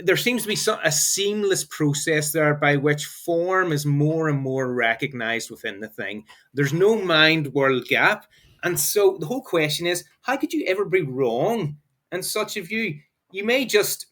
There seems to be a seamless process there by which form is more and more recognized within the thing. There's no mind world gap. And so the whole question is, how could you ever be wrong in such a view? You may just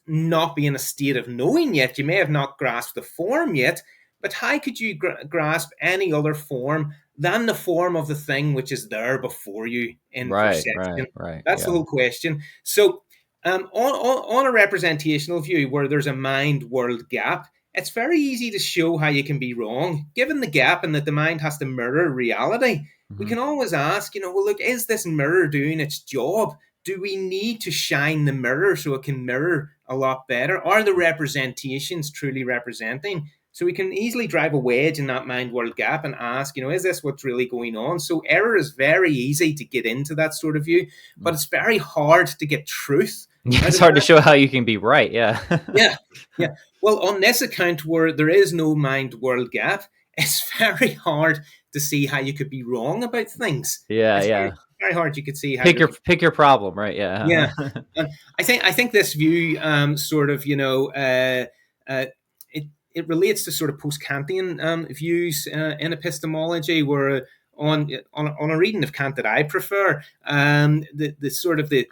not be in a state of knowing yet. You may have not grasped the form yet, but how could you grasp any other form than the form of the thing which is there before you in
Right,
perception?
right, right.
That's the
Yeah.
whole question. So on a representational view where there's a mind world gap, it's very easy to show how you can be wrong. Given the gap and that the mind has to mirror reality, we
Mm-hmm.
can always ask, well, look, is this mirror doing its job? do we need to shine the mirror so it can mirror a lot better? Are the representations truly representing? So we can easily drive a wedge in that mind world gap and ask, is this what's really going on? So error is very easy to get into that sort of view, but it's very hard to get truth
Yeah,
out
it's
of
hard to
that.
show how you can be right. Yeah.
Yeah, yeah. Well, on this account where there is no mind world gap, it's very hard to see how you could be wrong about things.
Yeah,
It's
yeah.
very hard you could see how
Pick
there's.
your problem, right? Yeah.
Yeah, and I think this view sort of uh, it it relates to sort of post Kantian views in epistemology, where on a reading of Kant that I prefer, the sort of the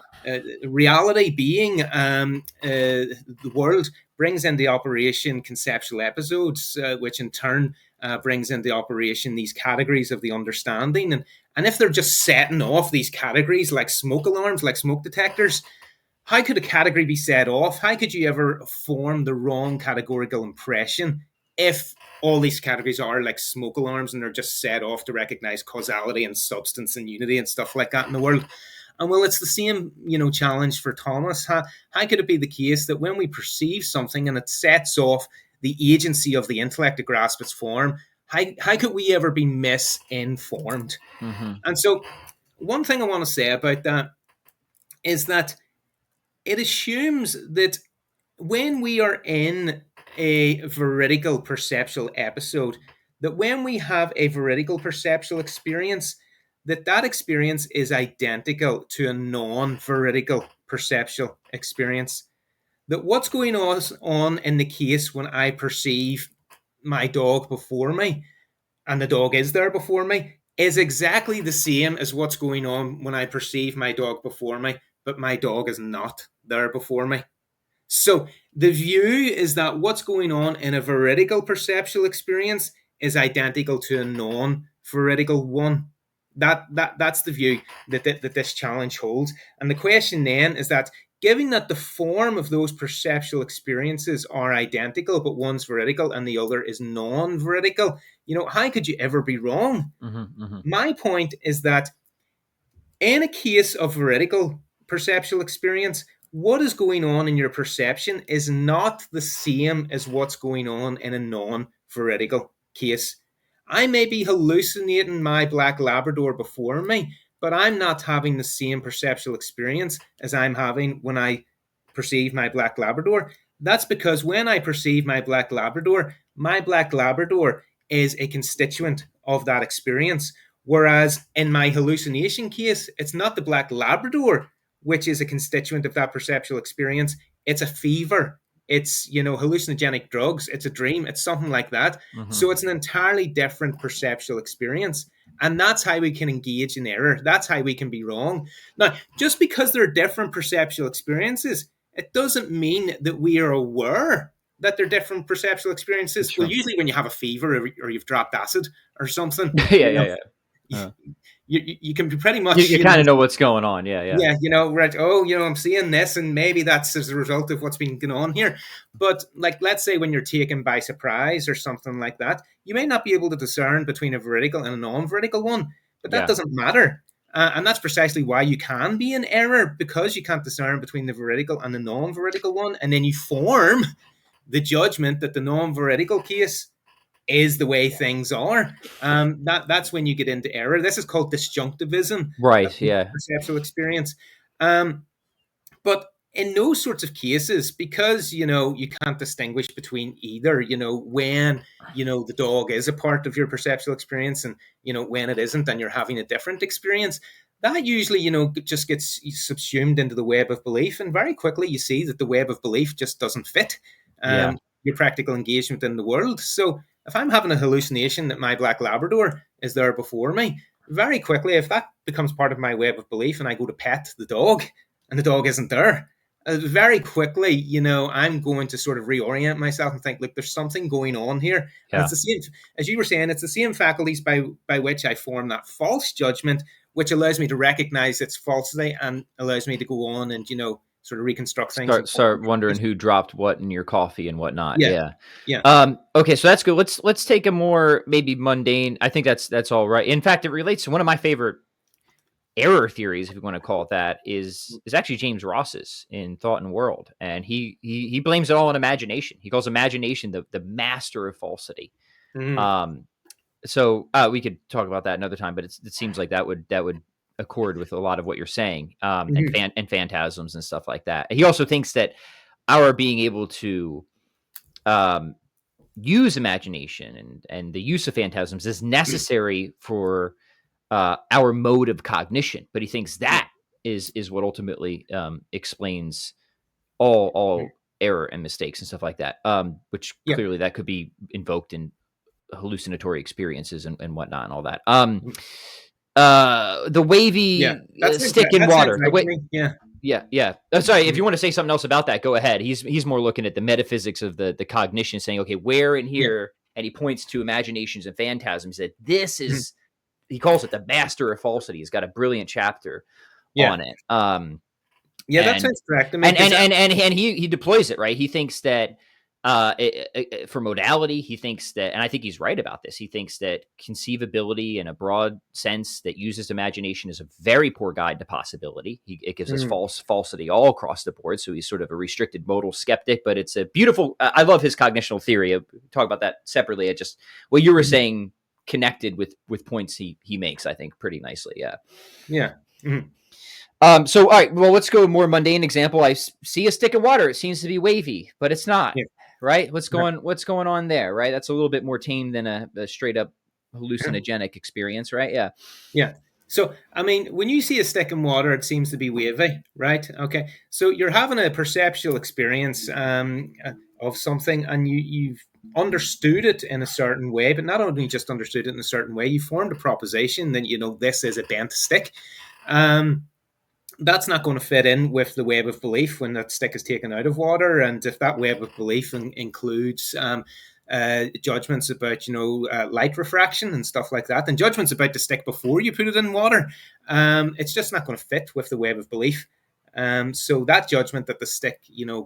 reality being the world brings into operation conceptual episodes, which in turn brings into operation these categories of the understanding, and if they're just setting off these categories like smoke alarms, like smoke detectors, how could a category be set off? How could you ever form the wrong categorical impression if all these categories are like smoke alarms and they're just set off to recognize causality and substance and unity and stuff like that in the world? And well, it's the same, challenge for Thomas. How could it be the case that when we perceive something and it sets off the agency of the intellect to grasp its form, how could we ever be misinformed?
Mm-hmm.
And so, one thing I want to say about that is that it assumes that when we are in a veridical perceptual episode, that when we have a veridical perceptual experience, that experience is identical to a non-veridical perceptual experience. That what's going on in the case when I perceive my dog before me, and the dog is there before me, is exactly the same as what's going on when I perceive my dog before me, but my dog is not there before me. So the view is that what's going on in a veridical perceptual experience is identical to a non-veridical one. That's the view that this challenge holds. And the question then is that given that the form of those perceptual experiences are identical, but one's veridical and the other is non-veridical, how could you ever be wrong?
Mm-hmm. Mm-hmm.
My point is that in a case of veridical perceptual experience, what is going on in your perception is not the same as what's going on in a non-veridical case. I may be hallucinating my black Labrador before me, but I'm not having the same perceptual experience as I'm having when I perceive my black Labrador. That's because when I perceive my black Labrador is a constituent of that experience. Whereas in my hallucination case, it's not the black Labrador, which is a constituent of that perceptual experience. It's a fever. It's, hallucinogenic drugs. It's a dream. It's something like that.
Mm-hmm.
So it's an entirely different perceptual experience. And that's how we can engage in error. That's how we can be wrong. Now, just because there are different perceptual experiences, it doesn't mean that we are aware that they're different perceptual experiences. Well, usually when you have a fever or you've dropped acid or something,
Yeah.
you can be pretty much,
You kind of know what's going on. Yeah.
right. Oh, I'm seeing this, and maybe that's as a result of what's been going on here. But like, let's say when you're taken by surprise or something like that, you may not be able to discern between a veridical and a non-veridical one, but that doesn't matter. And that's precisely why you can be in error, because you can't discern between the veridical and the non-veridical one, and then you form the judgment that the non-veridical case is the way things are. That's when you get into error. This is called disjunctivism,
Right. Yeah.
perceptual experience. But in those sorts of cases, because you can't distinguish between either, when the dog is a part of your perceptual experience and when it isn't, and you're having a different experience, that usually just gets subsumed into the web of belief, and very quickly you see that the web of belief just doesn't fit your practical engagement in the world. So if I'm having a hallucination that my black Labrador is there before me, very quickly, if that becomes part of my web of belief and I go to pet the dog and the dog isn't there, very quickly, I'm going to sort of reorient myself and think, look, there's something going on here. And it's the same, as you were saying, it's the same faculties by which I form that false judgment, which allows me to recognize its falsity and allows me to go on and, sort of reconstruct things.
Start wondering who dropped what in your coffee and whatnot.
Yeah.
Okay, so that's good. Let's take a more maybe mundane. I think that's all right. In fact, it relates to one of my favorite error theories, if you want to call it that, is actually James Ross's in Thought and World, and he blames it all on imagination. He calls imagination the master of falsity.
Mm-hmm.
Um, so we could talk about that another time, but it seems like that would accord with a lot of what you're saying,
Mm-hmm.
and phantasms and stuff like that. He also thinks that our being able to um, use imagination and the use of phantasms is necessary for our mode of cognition, but he thinks
Yeah.
that is what ultimately explains all error and mistakes and stuff like that. Which
Yeah.
clearly that could be invoked in hallucinatory experiences and whatnot and all that. The
Yeah.
wavy stick in
That sounds
water. The
right to
way,
me. Yeah.
yeah, yeah. Sorry, if
Mhm.
you want to say something else about that, go ahead. He's more looking at the metaphysics of the cognition, saying, okay, where in
Yeah.
here, and he points to imaginations and phantasms that this
Mhm.
is. He calls it the master of falsity. He's got a brilliant chapter
Yeah.
on it.
Yeah. That
And
sounds correct to me
and
because
and and and he deploys it, right. He thinks that for modality, he thinks that, and I think he's right about this. He thinks that conceivability in a broad sense that uses imagination is a very poor guide to possibility. It gives us falsity all across the board. So he's sort of a restricted modal skeptic, but it's a beautiful. I love his cognitional theory. I'll talk about that separately. I just what you were saying connected with points he makes, I think, pretty nicely. Yeah.
yeah. Mhm.
So all right, well, let's go a more mundane example. See a stick of water. It seems to be wavy, but it's not.
Yeah.
Right?
Yeah.
What's going on there? Right? That's a little bit more tame than a straight up hallucinogenic experience, right? Yeah.
Yeah. So, I mean, when you see a stick in water, it seems to be wavy, right? Okay. So you're having a perceptual experience of something, and you've understood it in a certain way, but not only just understood it in a certain way, you formed a proposition that, this is a bent stick. Um, that's not going to fit in with the web of belief when that stick is taken out of water. And if that web of belief includes judgments about light refraction and stuff like that, and judgments about the stick before you put it in water, it's just not going to fit with the web of belief. So that judgment that the stick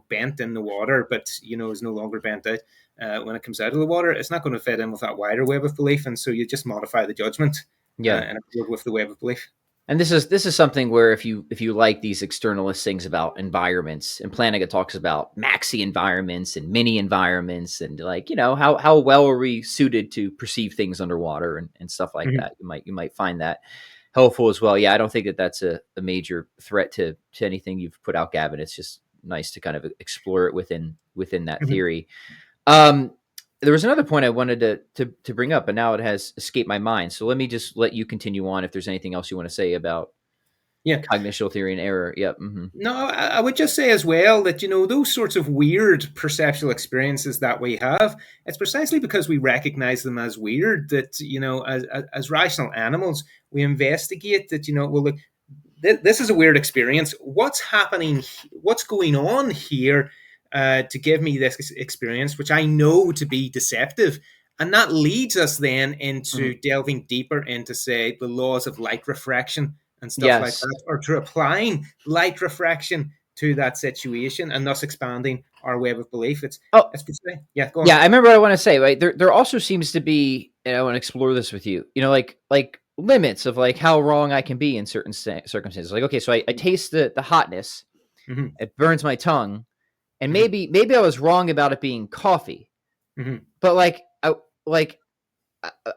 bent in the water, but is no longer bent out when it comes out of the water, it's not going to fit in with that wider web of belief, and so you just modify the judgment
Yeah.
and accord with the web of belief.
And this is something where if you like these externalist things about environments, and Plantinga talks about maxi environments and mini environments, and like how well are we suited to perceive things underwater and stuff like
Mhm.
that. You might find that helpful as well. Yeah, I don't think that that's a major threat to anything you've put out, Gavin. It's just nice to kind of explore it within that
Mhm.
theory. Um, there was another point I wanted to bring up, but now it has escaped my mind. So let me just let you continue on if there's anything else you want to say about
Yeah.
cognitional theory and error. Yep.
No, I would just say as well that, those sorts of weird perceptual experiences that we have, it's precisely because we recognize them as weird that, as rational animals, we investigate that, well, look, this is a weird experience. What's happening? What's going on here to give me this experience, which I know to be deceptive? And that leads us then
Hmm.
into delving deeper into, say, the laws of light refraction and stuff like
Yes.
that, or to applying light refraction to that situation and thus expanding our web of belief.
Oh,
It's yeah, go
yeah.
on.
I remember what I want to say. Right there also seems to be, and I want to explore this with you. Like limits of like how wrong I can be in certain circumstances. Like, okay, so I taste the hotness.
Mm-hmm.
It burns my tongue, and
Mm-hmm.
maybe I was wrong about it being coffee,
Mm-hmm.
but like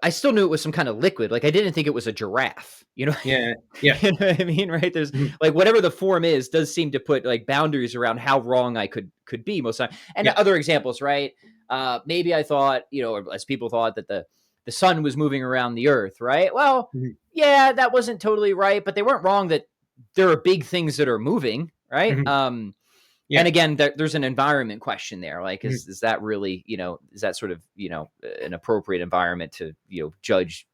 I still knew it was some kind of liquid. Like I didn't think it was a giraffe.
Yeah, yeah.
You know what I mean, right? There's
Mm-hmm.
like whatever the form is, does seem to put like boundaries around how wrong I could be most of the time. And
Yeah.
other examples, right? Maybe I thought, or as people thought that the sun was moving around the earth, right? Well,
Mm-hmm.
yeah, that wasn't totally right, but they weren't wrong that there are big things that are moving, right?
Mm-hmm.
And
Yeah.
again, there's an environment question there. Like,
Mm-hmm.
is that really, is that sort of, an appropriate environment to, judge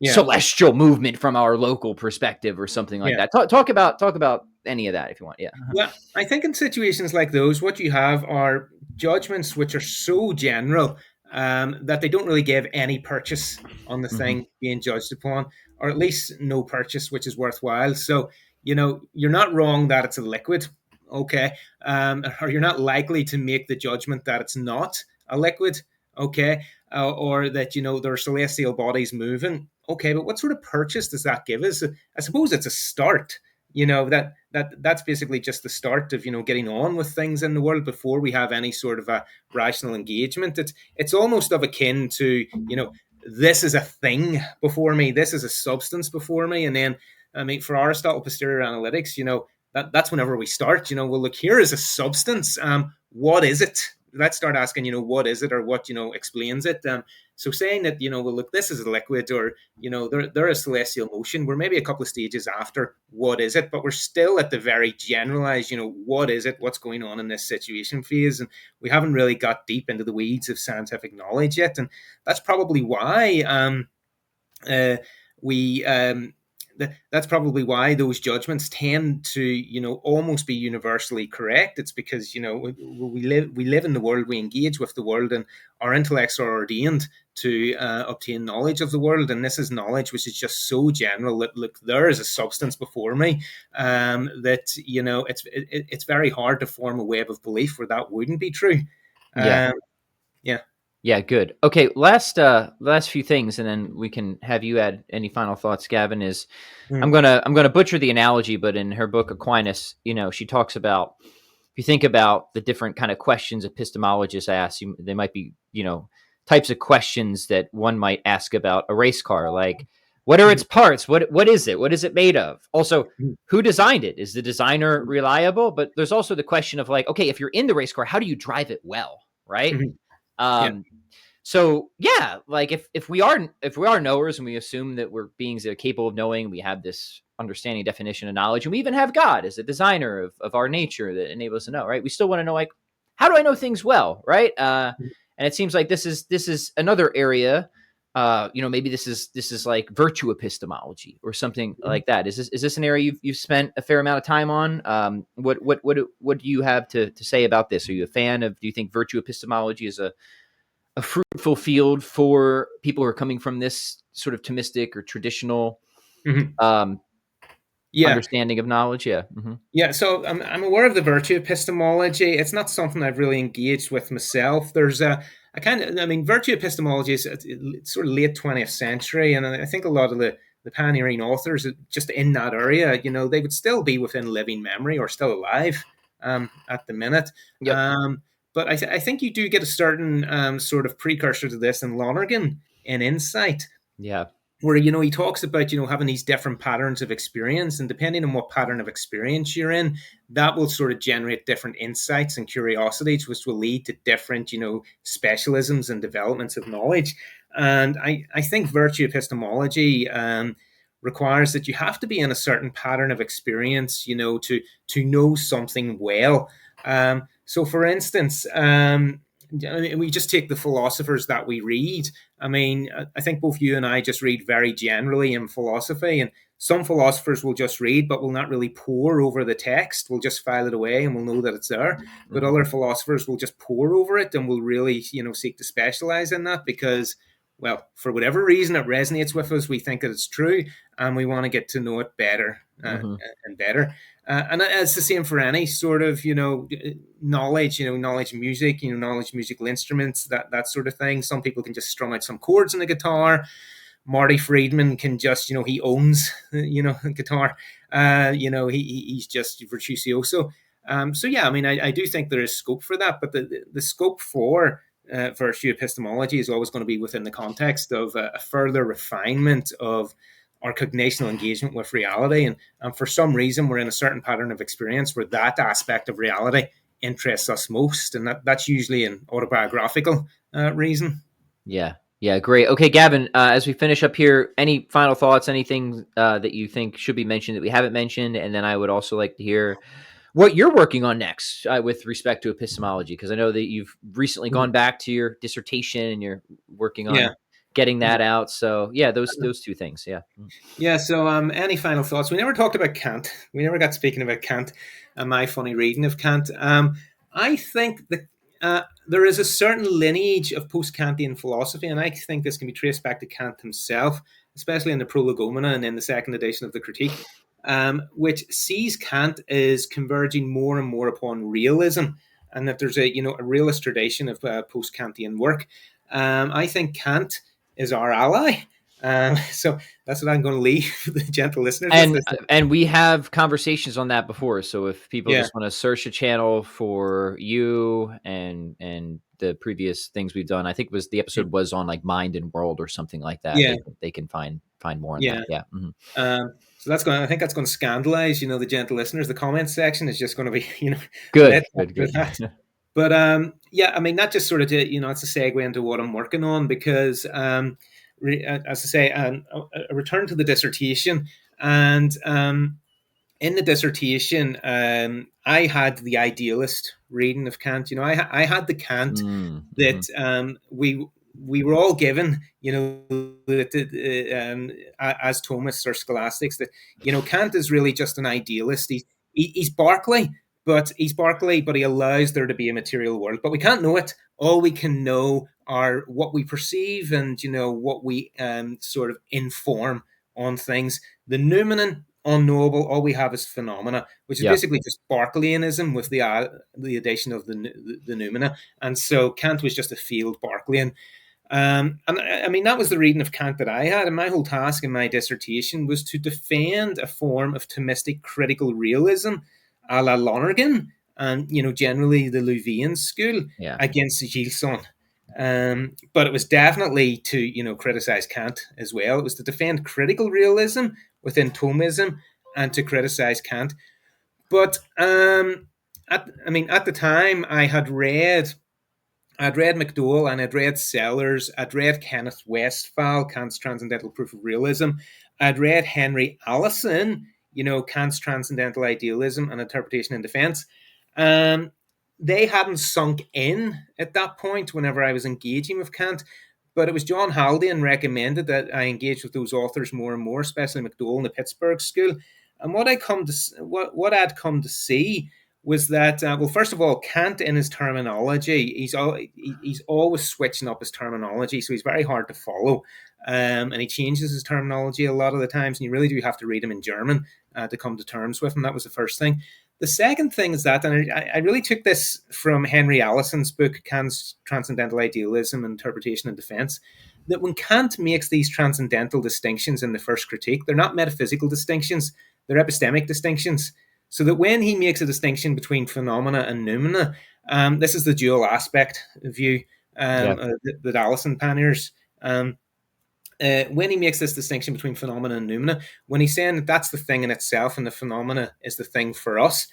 Yeah.
celestial movement from our local perspective or something like
Yeah.
that? Talk about any of that if you want. Yeah.
Yeah, I think in situations like those, what you have are judgments which are so general that they don't really give any purchase on the
Hmm.
thing being judged upon, or at least no purchase which is worthwhile. So, you're not wrong that it's a liquid, okay, or you're not likely to make the judgment that it's not a liquid, okay, or that there are celestial bodies moving. Okay, but what sort of purchase does that give us? I suppose it's a start. That's basically just the start of getting on with things in the world before we have any sort of a rational engagement. It's almost of akin to this is a thing before me, this is a substance before me, and then I mean for Aristotle posterior analytics, that's whenever we start. Well, look, here is a substance. What is it? Let's start asking, what is it, or what explains it. So saying that, well, look, this is a liquid, or there is celestial motion. We're maybe a couple of stages after what is it, but we're still at the very generalized, what is it, what's going on in this situation phase, and we haven't really got deep into the weeds of scientific knowledge yet, and that's probably why we that's probably why those judgments tend to almost be universally correct. It's because we live in the world, we engage with the world, and our intellects are ordained to obtain knowledge of the world, and this is knowledge which is just so general that, look, there is a substance before me, that it's very hard to form a web of belief where that wouldn't be true.
Yeah.
Yeah.
Yeah, good. Okay, last few things, and then we can have you add any final thoughts. Gavin is, I'm
Mm.
gonna butcher the analogy, but in her book Aquinas, she talks about, if you think about the different kind of questions epistemologists ask, they might be types of questions that one might ask about a race car, like what are its parts, what is it, what is it made of? Also,
Mm.
who designed it? Is the designer reliable? But there's also the question of, like, okay, if you're in the race car, how do you drive it well, right?
Mm. Yeah.
Um, so yeah, like if we are knowers, and we assume that we're beings that are capable of knowing, we have this understanding, definition of knowledge, and we even have God as a designer of our nature that enables us to know, right? We still want to know, like, how do I know things well, right? And it seems like this is another area. Maybe this is like virtue epistemology or something like that. Is this an area you've spent a fair amount of time on? What do you have to say about this? Are you a fan of? Do you think virtue epistemology is a fruitful field for people who are coming from this sort of Thomistic or traditional
Mm-hmm.
um,
Yeah.
understanding of knowledge? Yeah. Mm-hmm.
Yeah, so I'm aware of the virtue epistemology. It's not something I've really engaged with myself. There's a kind of, I mean, virtue epistemology is it's sort of late 20th century, and I think a lot of the pioneering authors just in that area, they would still be within living memory or still alive at the minute.
Yep.
But I think you do get a certain sort of precursor to this in Lonergan in Insight,
Yeah.
where he talks about having these different patterns of experience, and depending on what pattern of experience you're in, that will sort of generate different insights and curiosities, which will lead to different specialisms and developments of knowledge. And I think virtue epistemology requires that you have to be in a certain pattern of experience to know something well. So for instance, we just take the philosophers that we read. I mean, I think both you and I just read very generally in philosophy, and some philosophers will just read but will not really pore over the text. We'll just file it away and we'll know that it's there. But
Mm-hmm.
other philosophers will just pore over it and will really, seek to specialize in that because, well, for whatever reason, it resonates with us. We think that it's true, and we want to get to know it better
Mm-hmm.
and better. And it's the same for any sort of, knowledge, knowledge music, knowledge musical instruments, that sort of thing. Some people can just strum out some chords on the guitar. Marty Friedman can just, he owns, guitar. He's just virtuoso. So yeah, I mean, I do think there is scope for that, but the scope for virtue epistemology is always going to be within the context of a further refinement of our cognitional engagement with reality. And for some reason, we're in a certain pattern of experience where that aspect of reality interests us most. And that's usually an autobiographical reason.
Yeah. Yeah. Great. Okay, Gavin. As we finish up here, any final thoughts? Anything that you think should be mentioned that we haven't mentioned? And then I would also like to hear what you're working on next with respect to epistemology, because I know that you've recently gone back to your dissertation and you're working
Yeah.
on getting that out. So yeah, those two things. Yeah.
Yeah. So, any final thoughts? We never talked about Kant. We never got speaking about Kant and my funny reading of Kant. I think that there is a certain lineage of post-Kantian philosophy, and I think this can be traced back to Kant himself, especially in the Prolegomena and in the second edition of the Critique, which sees Kant as converging more and more upon realism, and that there's a realist tradition of post-Kantian work. I think Kant is our ally. So that's what I'm going to leave the gentle listeners with.
And we have conversations on that before. So if people
Yeah,
just want to search a channel for you and the previous things we've done, I think the episode was on like mind and world or something like that.
yeah,
They can find more on that.
yeah.
Yeah. Mhm.
So that's going. I think that's going to scandalize, the gentle listeners. The comment section is just going to be,
Good.
lit
Good.
after
Good.
that. But yeah, I mean, that just sort of, it's a segue into what I'm working on because, as I say, a return to the dissertation, and in the dissertation, I had the idealist reading of Kant. I had the Kant
Mm-hmm.
that we were all given, that, as Thomists or scholastics, that Kant is really just an idealist. He's Berkeley, but he allows there to be a material world. But we can't know it. All we can know are what we perceive and what we sort of inform on things. The noumenon, unknowable. All we have is phenomena, which is
Yeah.
basically just Berkeleyanism with the addition of the noumena. And so Kant was just a field Berkeleyan. And I mean, that was the reading of Kant that I had. And my whole task in my dissertation was to defend a form of Thomistic critical realism a la Lonergan and, generally the Louvain school
Yeah.
against Gilson. But it was definitely to, criticize Kant as well. It was to defend critical realism within Thomism and to criticize Kant. But at the time, I'd read McDowell and I'd read Sellers. I'd read Kenneth Westphal, Kant's Transcendental Proof of Realism. I'd read Henry Allison, Kant's Transcendental Idealism and Interpretation and Defense. Um, they hadn't sunk in at that point whenever I was engaging with Kant. But it was John Haldane recommended that I engage with those authors more and more, especially McDowell in the Pittsburgh School. And what I'd come to see was that well, first of all, Kant in his terminology, he's always switching up his terminology, so he's very hard to follow, and he changes his terminology a lot of the times, and you really do have to read him in German to come to terms with him. That was the first thing. The second thing is that, and I really took this from Henry Allison's book, Kant's Transcendental Idealism, Interpretation and Defense, that when Kant makes these transcendental distinctions in the first critique, they're not metaphysical distinctions, they're epistemic distinctions. So that when he makes a distinction between phenomena and noumena, this is the dual aspect view
Yeah.
that Allison pioneers. When he makes this distinction between phenomena and noumena, when he's saying that that's the thing in itself and the phenomena is the thing for us,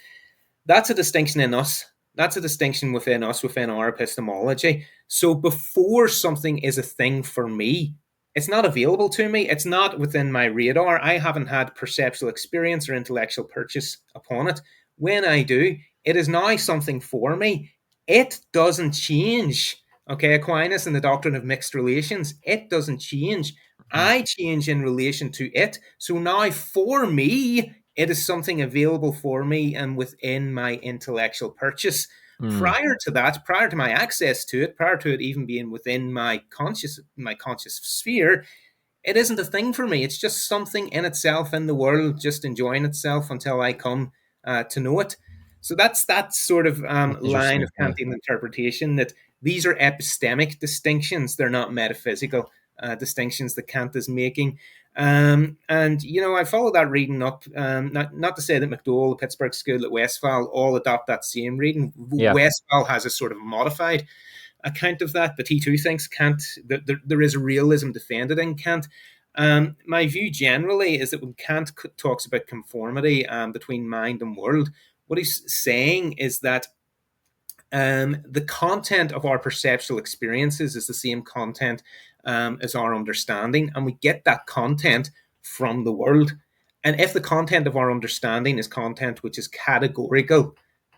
that's a distinction in us. That's a distinction within us, within our epistemology. So before something is a thing for me, it's not available to me. It's not within my radar. I haven't had perceptual experience or intellectual purchase upon it. When I do, it is now something for me. It doesn't change. Okay, Aquinas and the doctrine of mixed relations, it doesn't change.
Mhm.
I change in relation to it. So now for me, it is something available for me and within my intellectual purchase.
Mm.
Prior to that, prior to my access to it, prior to it even being within my conscious sphere, it isn't a thing for me. It's just something in itself in the world, just enjoying itself until I come to know it. So that's that sort of
That's
line
interesting.
of
Yeah.
Kantian interpretation that these are epistemic distinctions. They're not metaphysical distinctions that Kant is making. And I follow that reading up. Not to say that McDowell, the Pittsburgh School, at Westphal all adopt that same reading.
Yeah.
Westphal has a sort of modified account of that, but he too thinks Kant that there is a realism defended in Kant. My view generally is that when Kant talks about conformity between mind and world, what he's saying is that the content of our perceptual experiences is the same content as our understanding, and we get that content from the world. And if the content of our understanding is content which is categorical,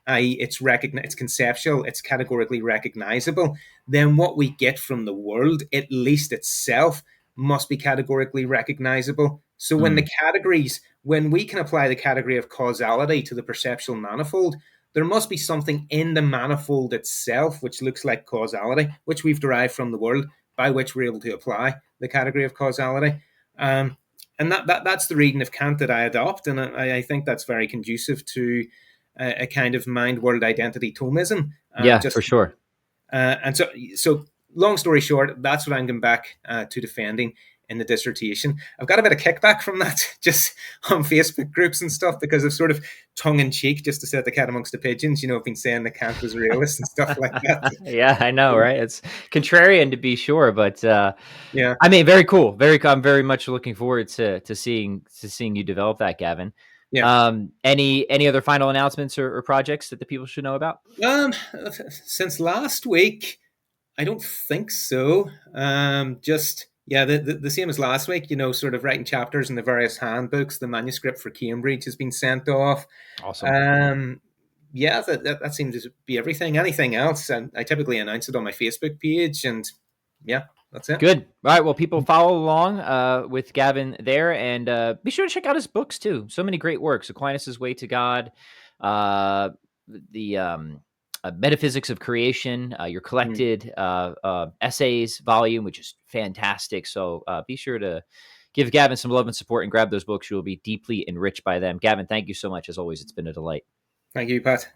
i.e., it's conceptual, it's categorically recognizable, then what we get from the world, at least itself, must be categorically recognizable. So
Mm.
when we can apply the category of causality to the perceptual manifold, there must be something in the manifold itself which looks like causality, which we've derived from the world, by which we're able to apply the category of causality. Um, and that's the reading of Kant that I adopt, and I think that's very conducive to a kind of mind-world identity Thomism.
Yeah,
Just
for sure.
and so long story short, that's what I'm going back to defending in the dissertation. I've got a bit of kickback from that just on Facebook groups and stuff because I've sort of tongue in cheek, just to set the cat amongst the pigeons, I've been saying that Kant was a realist and stuff like that.
Yeah, I know, right? It's contrarian to be sure, but
Yeah.
I mean, very cool. I'm very much looking forward to seeing you develop that, Gavin.
Yeah.
Any other final announcements or projects that the people should know about?
Since last week, I don't think so. Just yeah, the same as last week. Sort of writing chapters in the various handbooks. The manuscript for Cambridge has been sent off.
Awesome.
Yeah, that seems to be everything. Anything else? And I typically announce it on my Facebook page, and yeah, that's it.
Good. All right. Well, people follow along with Gavin there, and be sure to check out his books too. So many great works: Aquinas' Way to God, uh, the Metaphysics of Creation, your
Mm.
collected essays volume, which is fantastic. So be sure to give Gavin some love and support and grab those books. You will be deeply enriched by them. Gavin, thank you so much. As always, it's been a delight.
Thank you, Pat.